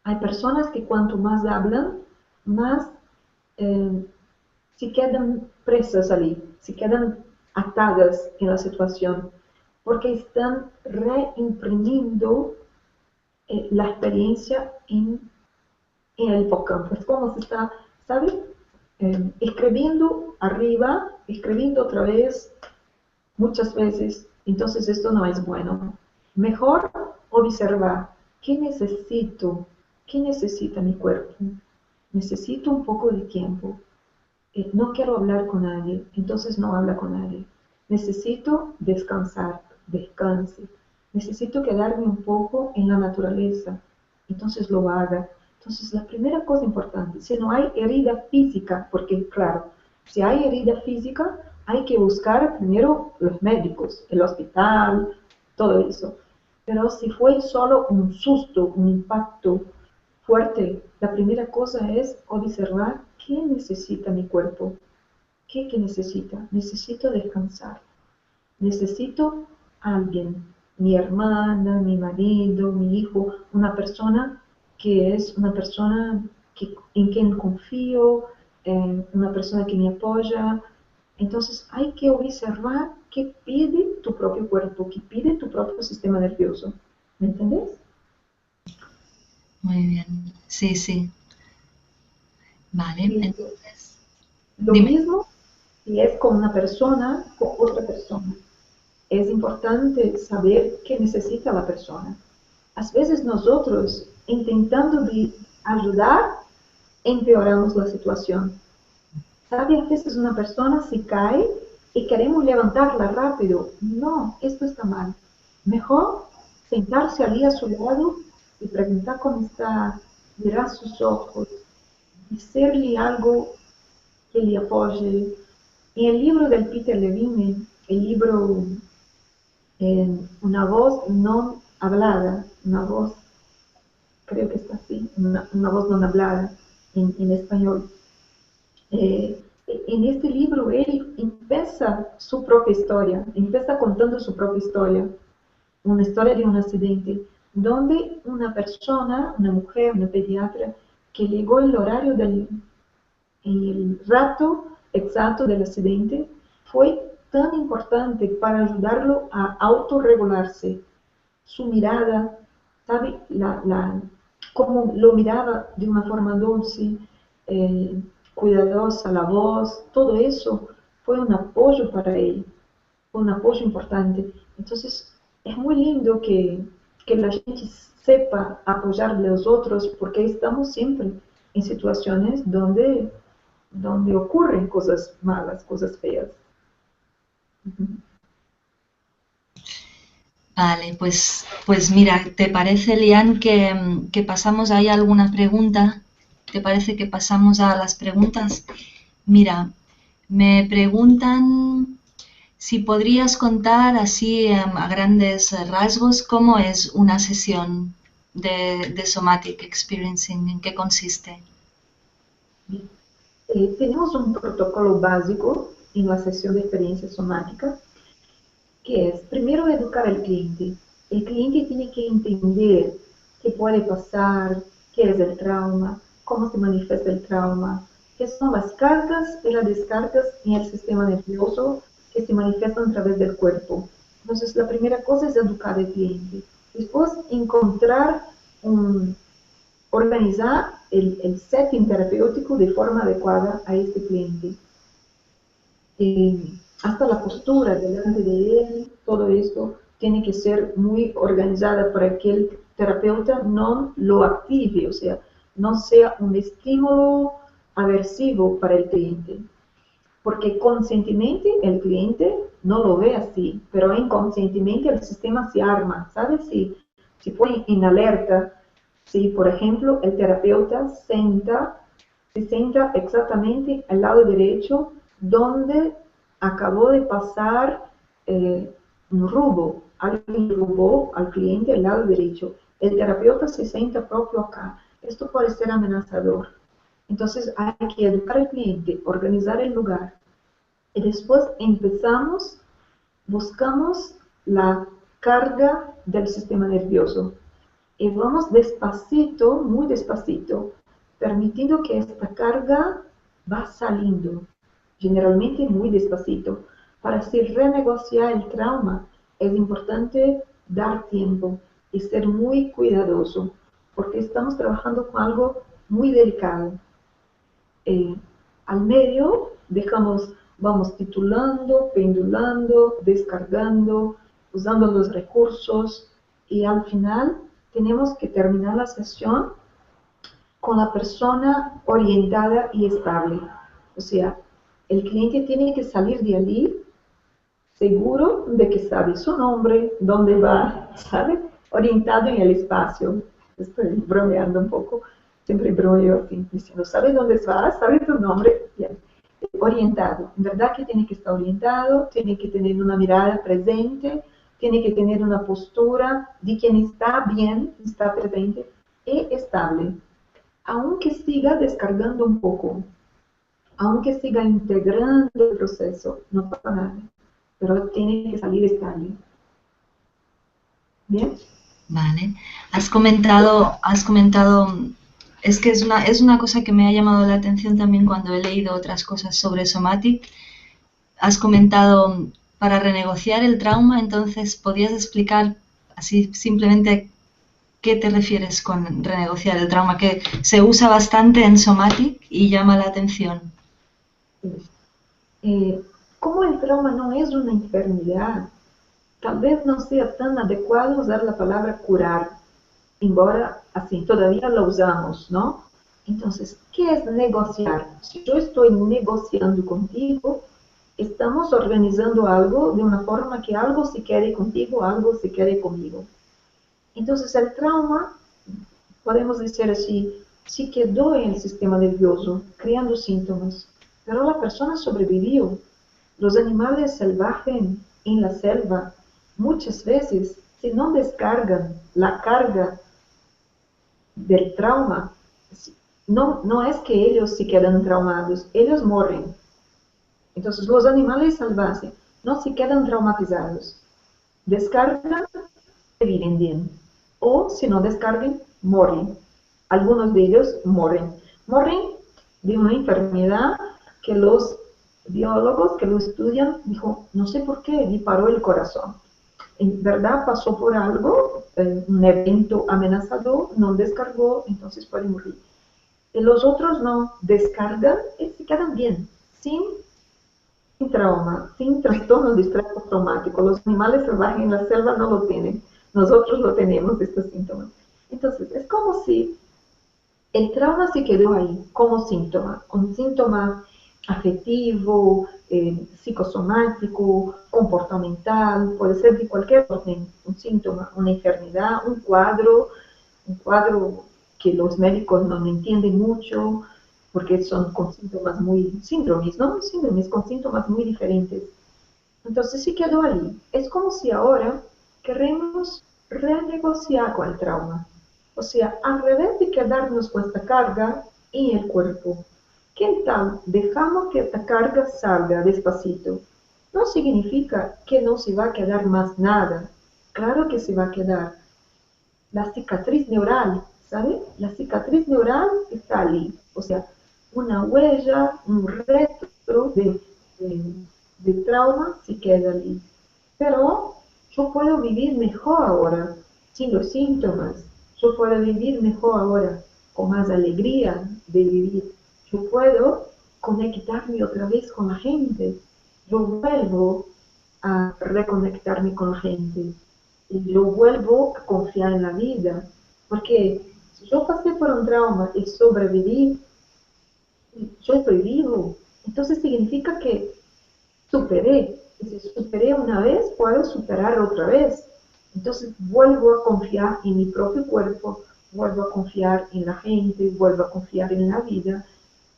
Hay personas que cuanto más hablan, más se quedan presas allí, se quedan atadas en la situación, porque están reimprimiendo la experiencia en el hipocampo. Es como si está, ¿sabes? Escribiendo arriba, escribiendo otra vez, muchas veces. Entonces esto no es bueno. Mejor observar, ¿qué necesito? ¿Qué necesita mi cuerpo? Necesito un poco de tiempo. No quiero hablar con nadie, entonces no habla con nadie. Necesito descansar, descanse. Necesito quedarme un poco en la naturaleza, entonces lo haga. Entonces la primera cosa importante, si no hay herida física, porque claro, si hay herida física, hay que buscar primero los médicos, el hospital, todo eso. Pero si fue solo un susto, un impacto fuerte, la primera cosa es observar qué necesita mi cuerpo. ¿Qué necesita? Necesito descansar. Necesito alguien, mi hermana, mi marido, mi hijo, una persona que es una persona en quien confío, una persona que me apoya. Entonces hay que observar qué pide tu propio cuerpo, qué pide tu propio sistema nervioso. ¿Me entendés? Muy bien. Sí, sí. Vale, Y entonces, lo dime. mismo si es con una persona, con otra persona. Es importante saber qué necesita la persona. A veces nosotros, intentando de ayudar, empeoramos la situación. ¿Sabe? A veces una persona se cae y queremos levantarla rápido. No, esto está mal. Mejor sentarse allí a su lado y preguntar cómo está, mirar sus ojos, decirle algo que le apoye. En el libro del Peter Levine, el libro Una voz no hablada, una voz, creo que está así, una voz no hablada en español. En este libro él empieza su propia historia, empieza contando su propia historia, una historia de un accidente, donde una persona, una mujer, una pediatra, que llegó el horario el rato exacto del accidente, fue tan importante para ayudarlo a autorregularse. Su mirada, ¿sabe? Cómo lo miraba de una forma dulce, cuidadosa, la voz, todo eso fue un apoyo para él, fue un apoyo importante. Entonces, es muy lindo que la gente sepa apoyar a los otros porque estamos siempre en situaciones donde ocurren cosas malas, cosas feas. Vale, pues mira, ¿te parece, Lian, que pasamos ahí a alguna pregunta? ¿Te parece que pasamos a las preguntas? Mira, Me preguntan si podrías contar así a grandes rasgos cómo es una sesión de Somatic Experiencing, en qué consiste. Tenemos un protocolo básico en la sesión de experiencia somática, que es primero educar al cliente. El cliente tiene que entender qué puede pasar, qué es el trauma, cómo se manifiesta el trauma, qué son las cargas y las descargas en el sistema nervioso que se manifiestan a través del cuerpo. Entonces, la primera cosa es educar al cliente. Después, encontrar organizar el setting terapéutico de forma adecuada a este cliente. Hasta la postura delante de él, todo esto tiene que ser muy organizada para que el terapeuta no lo active, o sea, no sea un estímulo aversivo para el cliente. Porque conscientemente el cliente no lo ve así, pero inconscientemente el sistema se arma, ¿sabes? Si pone en alerta, si por ejemplo el terapeuta se sienta exactamente al lado derecho donde acabó de pasar un robo, alguien robó al cliente al lado derecho, el terapeuta se sienta propio acá, esto puede ser amenazador. Entonces hay que educar al cliente, organizar el lugar y después buscamos la carga del sistema nervioso y vamos despacito, muy despacito, permitiendo que esta carga va saliendo, generalmente muy despacito. Para así renegociar el trauma es importante dar tiempo y ser muy cuidadoso, porque estamos trabajando con algo muy delicado. Al medio vamos titulando, pendulando, descargando, usando los recursos y al final tenemos que terminar la sesión con la persona orientada y estable. O sea, el cliente tiene que salir de allí seguro de que sabe su nombre, dónde va, ¿sabe? Orientado en el espacio. Estoy bromeando un poco, siempre bromeo así, diciendo, ¿sabe dónde vas? ¿Sabe tu nombre? Bien. Orientado, en verdad que tiene que estar orientado, tiene que tener una mirada presente, tiene que tener una postura de quien está bien, está presente y estable. Aunque siga descargando un poco, aunque siga integrando el proceso, no pasa nada, pero tiene que salir estable. ¿Bien? Vale. Has comentado, es que es una cosa que me ha llamado la atención también cuando he leído otras cosas sobre Somatic. Has comentado para renegociar el trauma, entonces, ¿podrías explicar así simplemente qué te refieres con renegociar el trauma? Que se usa bastante en Somatic y llama la atención. Como el trauma no es una enfermedad, tal vez no sea tan adecuado usar la palabra curar, embora así todavía lo usamos, ¿no? Entonces, ¿qué es negociar? Si yo estoy negociando contigo, estamos organizando algo de una forma que algo se quede contigo, algo se quede conmigo. Entonces, el trauma, podemos decir así, sí quedó en el sistema nervioso, creando síntomas, pero la persona sobrevivió. Los animales salvajes en la selva, muchas veces, si no descargan la carga del trauma, no es que ellos se quedan traumados, ellos mueren. Entonces, los animales salvajes no se quedan traumatizados, descargan y viven bien. O si no descargan, mueren. Algunos de ellos mueren. Mueren de una enfermedad que los biólogos que lo estudian dijo, no sé por qué, le paró el corazón. En verdad pasó por algo, un evento amenazador, no descargó, entonces puede morir. Y los otros no descargan y se quedan bien, sin trauma, sin trastornos de estrés postraumático. Los animales salvajes en la selva no lo tienen, nosotros lo tenemos, estos síntomas. Entonces, es como si el trauma se quedó ahí como síntoma, un síntoma afectivo, psicosomático, comportamental, puede ser de cualquier orden, un síntoma, una enfermedad, un cuadro que los médicos no entienden mucho, porque son con síntomas muy, síndromes, ¿no? Síndromes con síntomas muy diferentes. Entonces sí quedó ahí. Es como si ahora queremos renegociar con el trauma. O sea, al revés de quedarnos con esta carga en el cuerpo, ¿qué tal? Dejamos que esta carga salga despacito. No significa que no se va a quedar más nada. Claro que se va a quedar. La cicatriz neural, ¿sabe? La cicatriz neural está allí. O sea, una huella, un retro de trauma se queda allí. Pero yo puedo vivir mejor ahora, sin los síntomas. Yo puedo vivir mejor ahora, con más alegría de vivir. Yo puedo conectarme otra vez con la gente. Yo vuelvo a reconectarme con la gente. Y yo vuelvo a confiar en la vida. Porque si yo pasé por un trauma y sobreviví, yo estoy vivo. Entonces significa que superé. Y si superé una vez, puedo superar otra vez. Entonces vuelvo a confiar en mi propio cuerpo, vuelvo a confiar en la gente, vuelvo a confiar en la vida.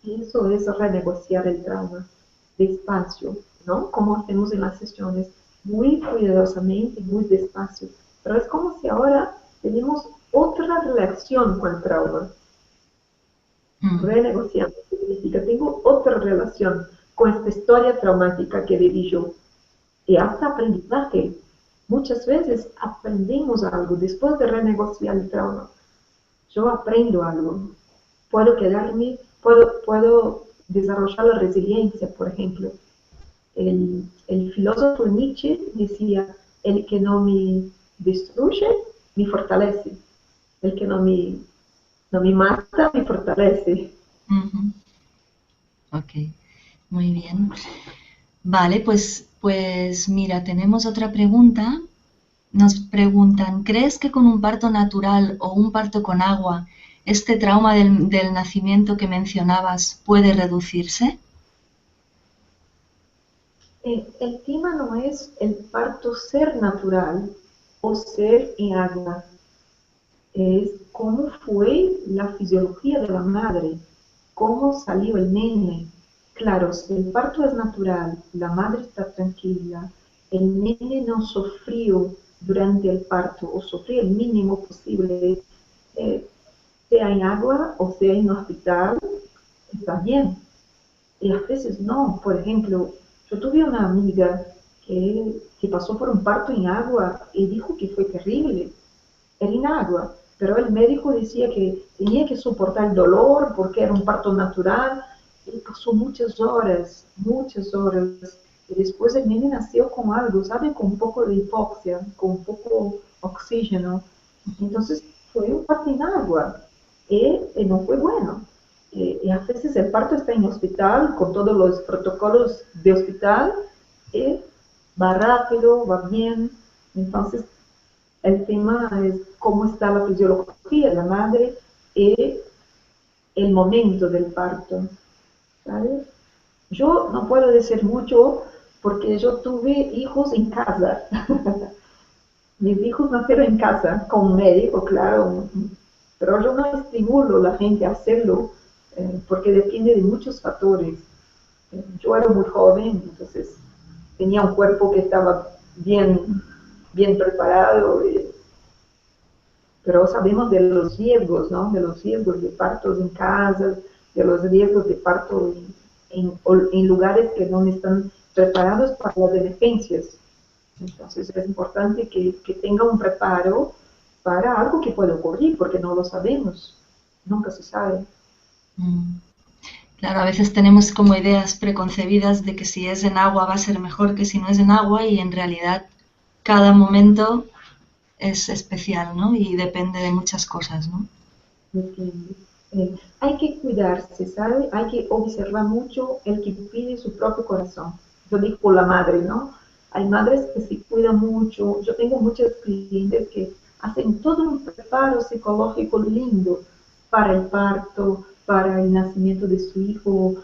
Y eso es renegociar el trauma despacio, ¿no? Como hacemos en las sesiones, muy cuidadosamente, muy despacio. Pero es como si ahora tenemos otra relación con el trauma. Mm. Renegociando significa, tengo otra relación con esta historia traumática que viví yo. Y hasta aprendizaje. Muchas veces aprendemos algo después de renegociar el trauma. Yo aprendo algo. Puedo quedarme, puedo desarrollar la resiliencia, por ejemplo. El filósofo Nietzsche decía, el que no me destruye, me fortalece. El que no me mata, me fortalece. Ujú. Ok, muy bien. Vale, pues mira, tenemos otra pregunta. Nos preguntan, ¿crees que con un parto natural o un parto con agua, este trauma del nacimiento que mencionabas puede reducirse? El tema no es el parto ser natural o ser en agua, es cómo fue la fisiología de la madre, cómo salió el nene. Claro, si el parto es natural, la madre está tranquila, el nene no sufrió durante el parto o sufrió el mínimo posible, eh, sea en agua o sea en hospital, está bien. Y a veces no. Por ejemplo, yo tuve una amiga que pasó por un parto en agua y dijo que fue terrible. Era en agua, pero el médico decía que tenía que soportar el dolor porque era un parto natural. Y pasó muchas horas. Y después el niño nació con algo, ¿sabe? Con un poco de hipoxia, con un poco oxígeno. Entonces fue un parto en agua y no fue bueno. Y a veces el parto está en hospital con todos los protocolos de hospital y va rápido, va bien. Entonces el tema es cómo está la fisiología de la madre y el momento del parto, ¿sabes? Yo no puedo decir mucho porque yo tuve hijos en casa. Mis hijos nacieron en casa con un médico, claro, pero yo no estimulo a la gente a hacerlo porque depende de muchos factores. Yo era muy joven, entonces tenía un cuerpo que estaba bien preparado, pero sabemos de los riesgos, ¿no? De los riesgos de partos en casa, de los riesgos de parto en lugares que no están preparados para las emergencias. Entonces es importante que tenga un preparo para algo que puede ocurrir, porque no lo sabemos, nunca se sabe. Mm. Claro, a veces tenemos como ideas preconcebidas de que si es en agua va a ser mejor que si no es en agua y en realidad cada momento es especial, ¿no? Y depende de muchas cosas, ¿no? Depende. Hay que cuidarse, ¿sabe? Hay que observar mucho el que pide su propio corazón. Yo digo por la madre, ¿no? Hay madres que se cuidan mucho. Yo tengo muchos clientes que hacen todo un preparo psicológico lindo para el parto, para el nacimiento de su hijo,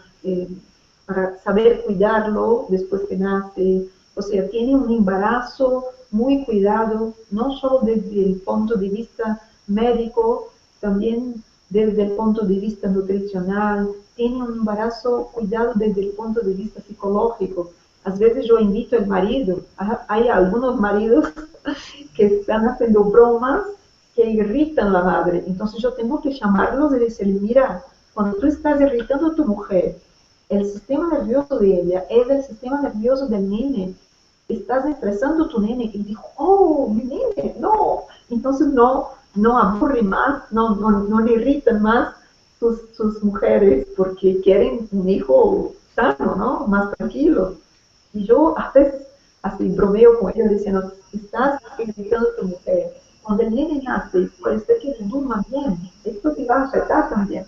para saber cuidarlo después que nace. O sea, tiene un embarazo muy cuidado, no solo desde el punto de vista médico, también desde el punto de vista nutricional, tiene un embarazo cuidado desde el punto de vista psicológico. A veces yo invito al marido, hay algunos maridos que están haciendo bromas que irritan a la madre. Entonces yo tengo que llamarlos y decirle, mira, cuando tú estás irritando a tu mujer, el sistema nervioso de ella es el sistema nervioso del nene. Estás estresando a tu nene. Y dijo, oh, mi nene, no. Entonces no aburre más, no le irritan más sus mujeres porque quieren un hijo sano, ¿no? Más tranquilo. Y yo a veces así bromeo con ellos diciendo, estás irritando a tu mujer. Cuando el nene nace, puede ser que no durma bien. Esto te va a afectar también.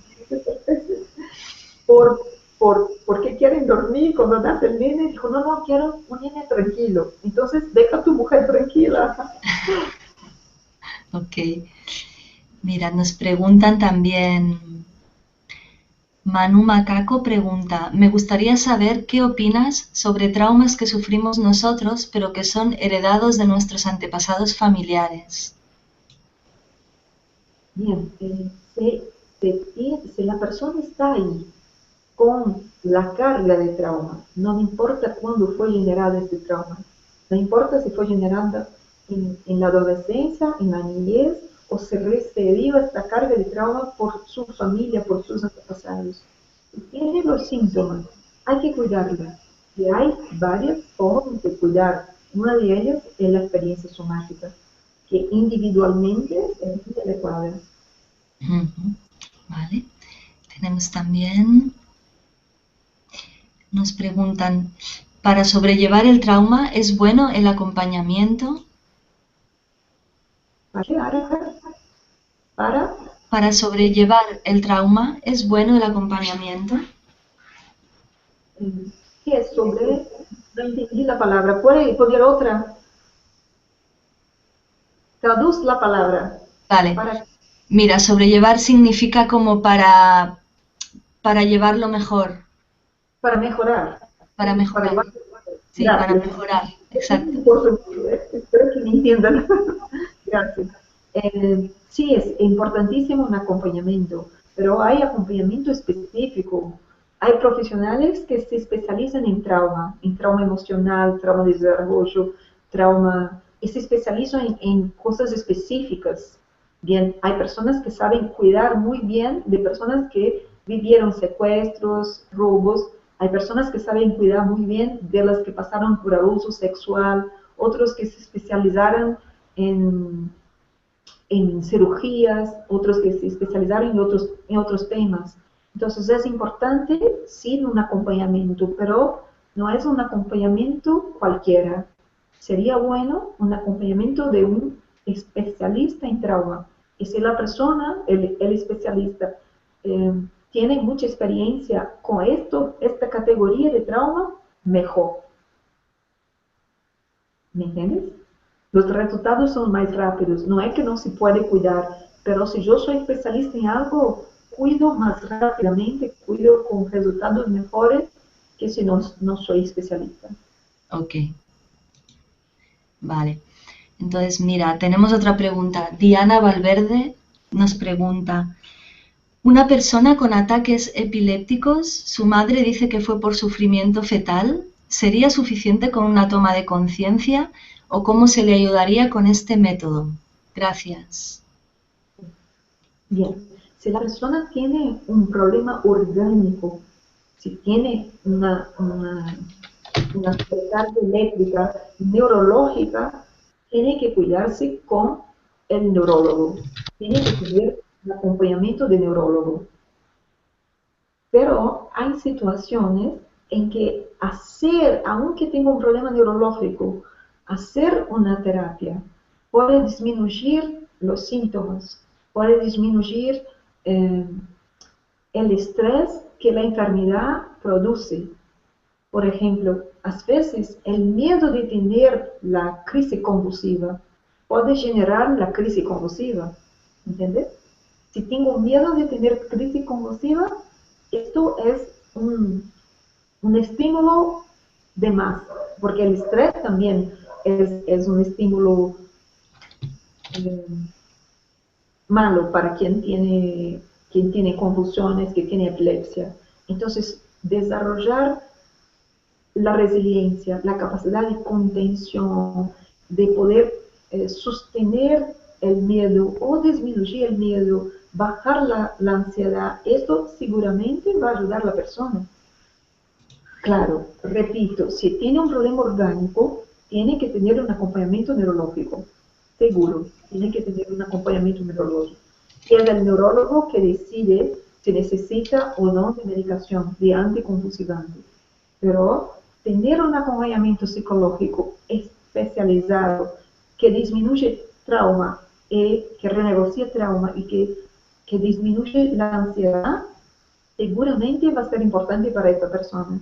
Porque quieren dormir cuando nace el nene. Dijo, no, quiero un nene tranquilo. Entonces, deja a tu mujer tranquila. Ok. Mira, nos preguntan también, Manu Macaco pregunta, me gustaría saber qué opinas sobre traumas que sufrimos nosotros, pero que son heredados de nuestros antepasados familiares. Bien, si la persona está ahí con la carga de trauma, no me importa cuándo fue generado este trauma, no importa si fue generado en la adolescencia, en la niñez, o se recibió esta carga de trauma por su familia, por sus antepasados. Si tiene los síntomas, hay que cuidarla. Y hay varias formas de cuidar. Una de ellas es la experiencia somática, que individualmente es muy adecuada. Vale. Tenemos también, nos preguntan, ¿para sobrellevar el trauma es bueno el acompañamiento? Para sobrellevar el trauma es bueno el acompañamiento. ¿Qué es sobre? No entendí la palabra. ¿Puede poner otra? Traduz la palabra. Vale. Mira, sobrellevar significa como para llevarlo mejor. Para mejorar. Para mejorar. Sí, para mejorar, exacto. Espero que me entiendan. Gracias. Sí, es importantísimo un acompañamiento, pero hay acompañamiento específico. Hay profesionales que se especializan en trauma emocional, trauma de desarrollo, trauma, y se especializan en cosas específicas. Bien, hay personas que saben cuidar muy bien de personas que vivieron secuestros, robos. Hay personas que saben cuidar muy bien de las que pasaron por abuso sexual, otros que se especializaron en cirugías, otros que se especializaron en otros temas. Entonces es importante, sí, un acompañamiento, pero no es un acompañamiento cualquiera. Sería bueno un acompañamiento de un especialista en trauma. Y si la persona, el especialista, tiene mucha experiencia con esta categoría de trauma, mejor. ¿Me entiendes? Los resultados son más rápidos. No es que no se puede cuidar, pero si yo soy especialista en algo, cuido más rápidamente, cuido con resultados mejores que si no soy especialista. Ok. Vale. Entonces, mira, tenemos otra pregunta. Diana Valverde nos pregunta, una persona con ataques epilépticos, su madre dice que fue por sufrimiento fetal, ¿sería suficiente con una toma de conciencia o cómo se le ayudaría con este método? Gracias. Bien, si la persona tiene un problema orgánico, si tiene una sobrecarga eléctrica neurológica, tiene que cuidarse con el neurólogo, tiene que tener un acompañamiento de neurólogo. Pero hay situaciones en que aunque tenga un problema neurológico, hacer una terapia puede disminuir los síntomas, puede disminuir el estrés que la enfermedad produce. Por ejemplo, a veces el miedo de tener la crisis convulsiva puede generar la crisis convulsiva, ¿entiendes? Si tengo miedo de tener crisis convulsiva, esto es un estímulo de más, porque el estrés también es un estímulo malo para quien tiene que tiene convulsiones, que tiene epilepsia. Entonces, desarrollar la resiliencia, la capacidad de contención, de poder sostener el miedo o disminuir el miedo, bajar la ansiedad, esto seguramente va a ayudar a la persona. Claro, repito, si tiene un problema orgánico, tiene que tener un acompañamiento neurológico, seguro, tiene que tener un acompañamiento neurológico. Y es el neurólogo que decide si necesita o no de medicación, de anticonvulsivante. Pero tener un acompañamiento psicológico especializado que disminuye trauma y que renegocia trauma y que disminuye la ansiedad, seguramente va a ser importante para esta persona.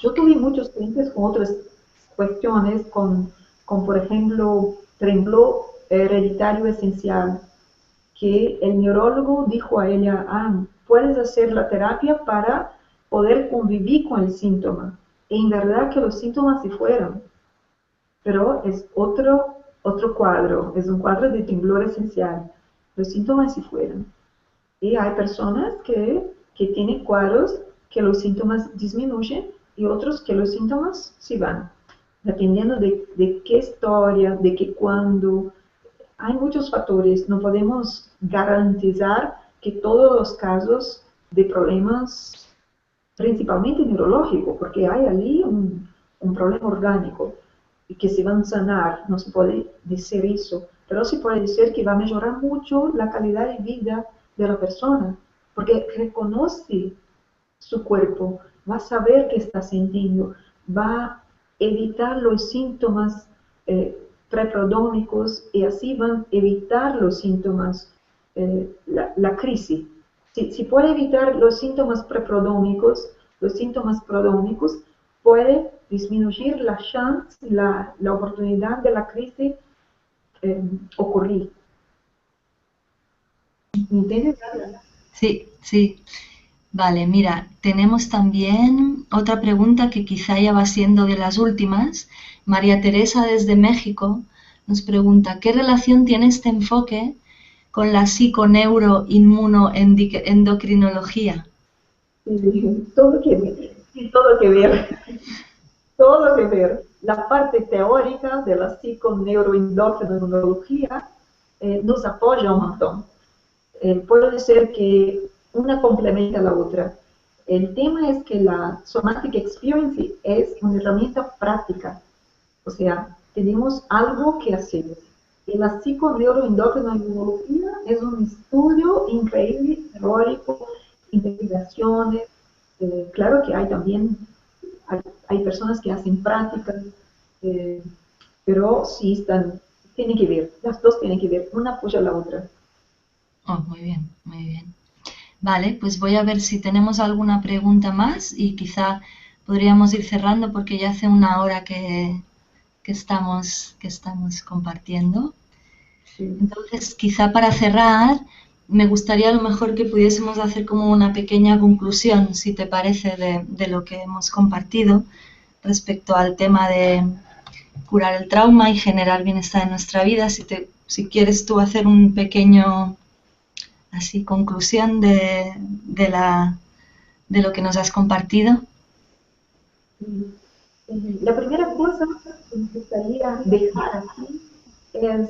Yo tuve muchos clientes con otras cuestiones, con por ejemplo, tremblor hereditario esencial, que el neurólogo dijo a ella, puedes hacer la terapia para poder convivir con el síntoma. Y en verdad que los síntomas se fueron, pero es otro cuadro, es un cuadro de temblor esencial. Los síntomas se fueron. Y hay personas que tienen cuadros que los síntomas disminuyen y otros que los síntomas se van, dependiendo de qué historia, de qué cuándo. Hay muchos factores, no podemos garantizar que todos los casos de problemas, principalmente neurológicos, porque hay allí un problema orgánico y que se van a sanar, no se puede decir eso, pero se puede decir que va a mejorar mucho la calidad de vida de la persona, porque reconoce su cuerpo, va a saber qué está sintiendo, va a evitar los síntomas preprodrómicos y así van a evitar los síntomas, la crisis. Si puede evitar los síntomas preprodrómicos, los síntomas prodrómicos, puede disminuir la chance, la oportunidad de la crisis ocurrir. ¿Me entiendes? Sí, sí. Vale, mira, tenemos también otra pregunta que quizá ya va siendo de las últimas. María Teresa desde México nos pregunta, ¿qué relación tiene este enfoque con la psiconeuroinmunoendocrinología? Sí, todo que ver, sí, todo que ver, todo que ver. La parte teórica de la psiconeuroendocrinología nos apoya un montón. Puede ser que una complementa a la otra. El tema es que la Somatic Experience es una herramienta práctica, o sea, tenemos algo que hacer. Y la psiconeuroendocrinología es un estudio increíble, teórico, investigaciones. Claro que hay también, hay personas que hacen prácticas, eh, pero sí tienen que ver, las dos tienen que ver, una apoya a la otra. Oh, muy bien, muy bien. Vale, pues voy a ver si tenemos alguna pregunta más y quizá podríamos ir cerrando porque ya hace una hora que estamos compartiendo. Sí. Entonces, quizá para cerrar, me gustaría a lo mejor que pudiésemos hacer como una pequeña conclusión, si te parece, de lo que hemos compartido respecto al tema de curar el trauma y generar bienestar en nuestra vida. Si quieres tú hacer un pequeño, así, conclusión de lo que nos has compartido. La primera cosa que me gustaría dejar aquí es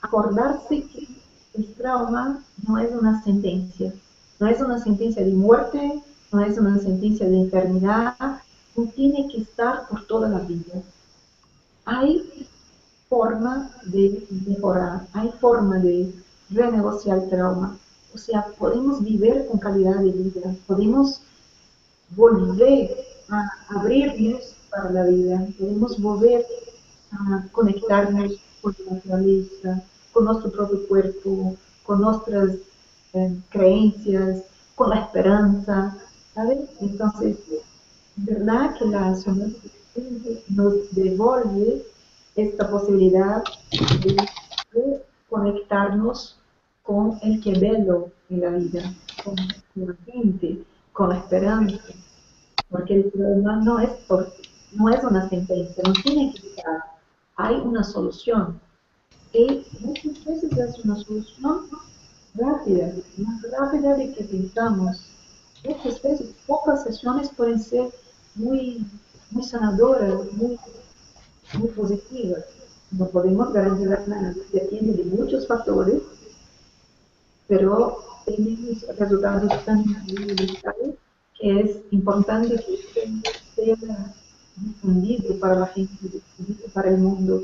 acordarse que el trauma no es una sentencia, no es una sentencia de muerte, no es una sentencia de enfermedad, no tiene que estar por toda la vida. Hay forma de mejorar, hay forma de renegociar el trauma. O sea, podemos vivir con calidad de vida, podemos volver a abrirnos para la vida, podemos volver a conectarnos con la naturaleza, con nuestro propio cuerpo, con nuestras creencias, con la esperanza, ¿sabes? Entonces, verdad que la somática nos devuelve esta posibilidad de conectarnos con el que bello en la vida, con la gente, con la esperanza, porque el problema no es una sentencia, no tiene que estar, hay una solución. Y muchas veces es una solución rápida, más rápida de que pensamos. Muchas veces pocas sesiones pueden ser muy, muy sanadoras, muy positivas. No podemos garantizar nada, depende de muchos factores, pero tenemos resultados tan increíbles, ¿sabes? Que es importante que esto sea difundido para la gente, difundido para el mundo,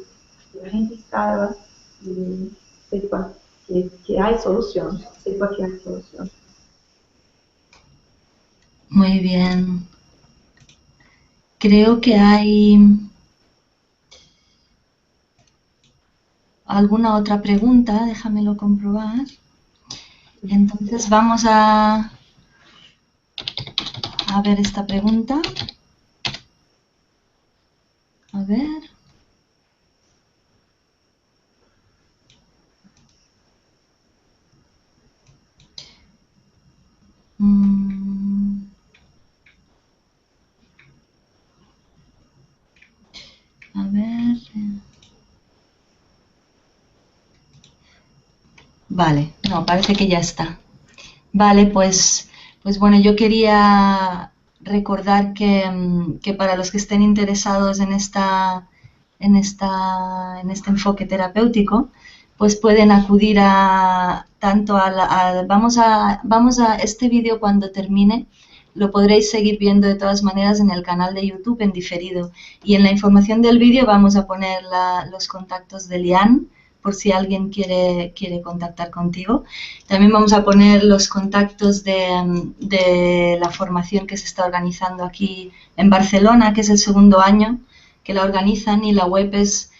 que la gente saiba, sepa que hay solución, sepa que hay solución. Muy bien. Creo que hay alguna otra pregunta, déjamelo comprobar. Entonces vamos a ver esta pregunta. A ver. A ver. Vale, no, parece que ya está. Vale, pues bueno, yo quería recordar que para los que estén interesados en este enfoque terapéutico, pues pueden acudir a tanto vamos a este vídeo cuando termine, lo podréis seguir viendo de todas maneras en el canal de YouTube en diferido. Y en la información del vídeo vamos a poner los contactos de Lian, por si alguien quiere contactar contigo. También vamos a poner los contactos de la formación que se está organizando aquí en Barcelona, que es el segundo año que la organizan, y la web es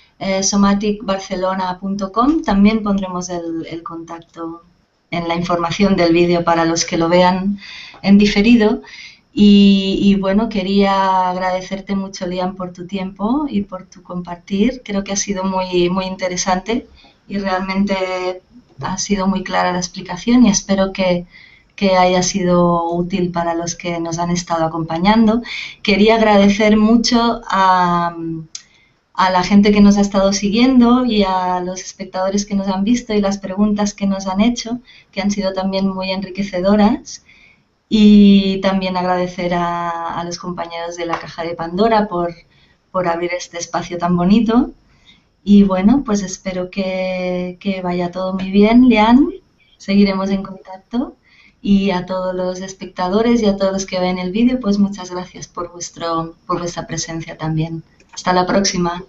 somaticbarcelona.com. También pondremos el contacto en la información del vídeo para los que lo vean en diferido. Y bueno, quería agradecerte mucho, Lian, por tu tiempo y por tu compartir. Creo que ha sido muy interesante y realmente ha sido muy clara la explicación, y espero que haya sido útil para los que nos han estado acompañando. Quería agradecer mucho a la gente que nos ha estado siguiendo y a los espectadores que nos han visto y las preguntas que nos han hecho, que han sido también muy enriquecedoras. Y también agradecer a los compañeros de la Caja de Pandora por abrir este espacio tan bonito. Y bueno, pues espero que vaya todo muy bien, Lian. Seguiremos en contacto. Y a todos los espectadores y a todos los que ven el vídeo, pues muchas gracias por vuestra presencia también. Hasta la próxima.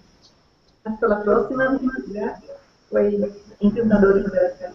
Hasta la próxima, gracias. Fue encantador estar acá.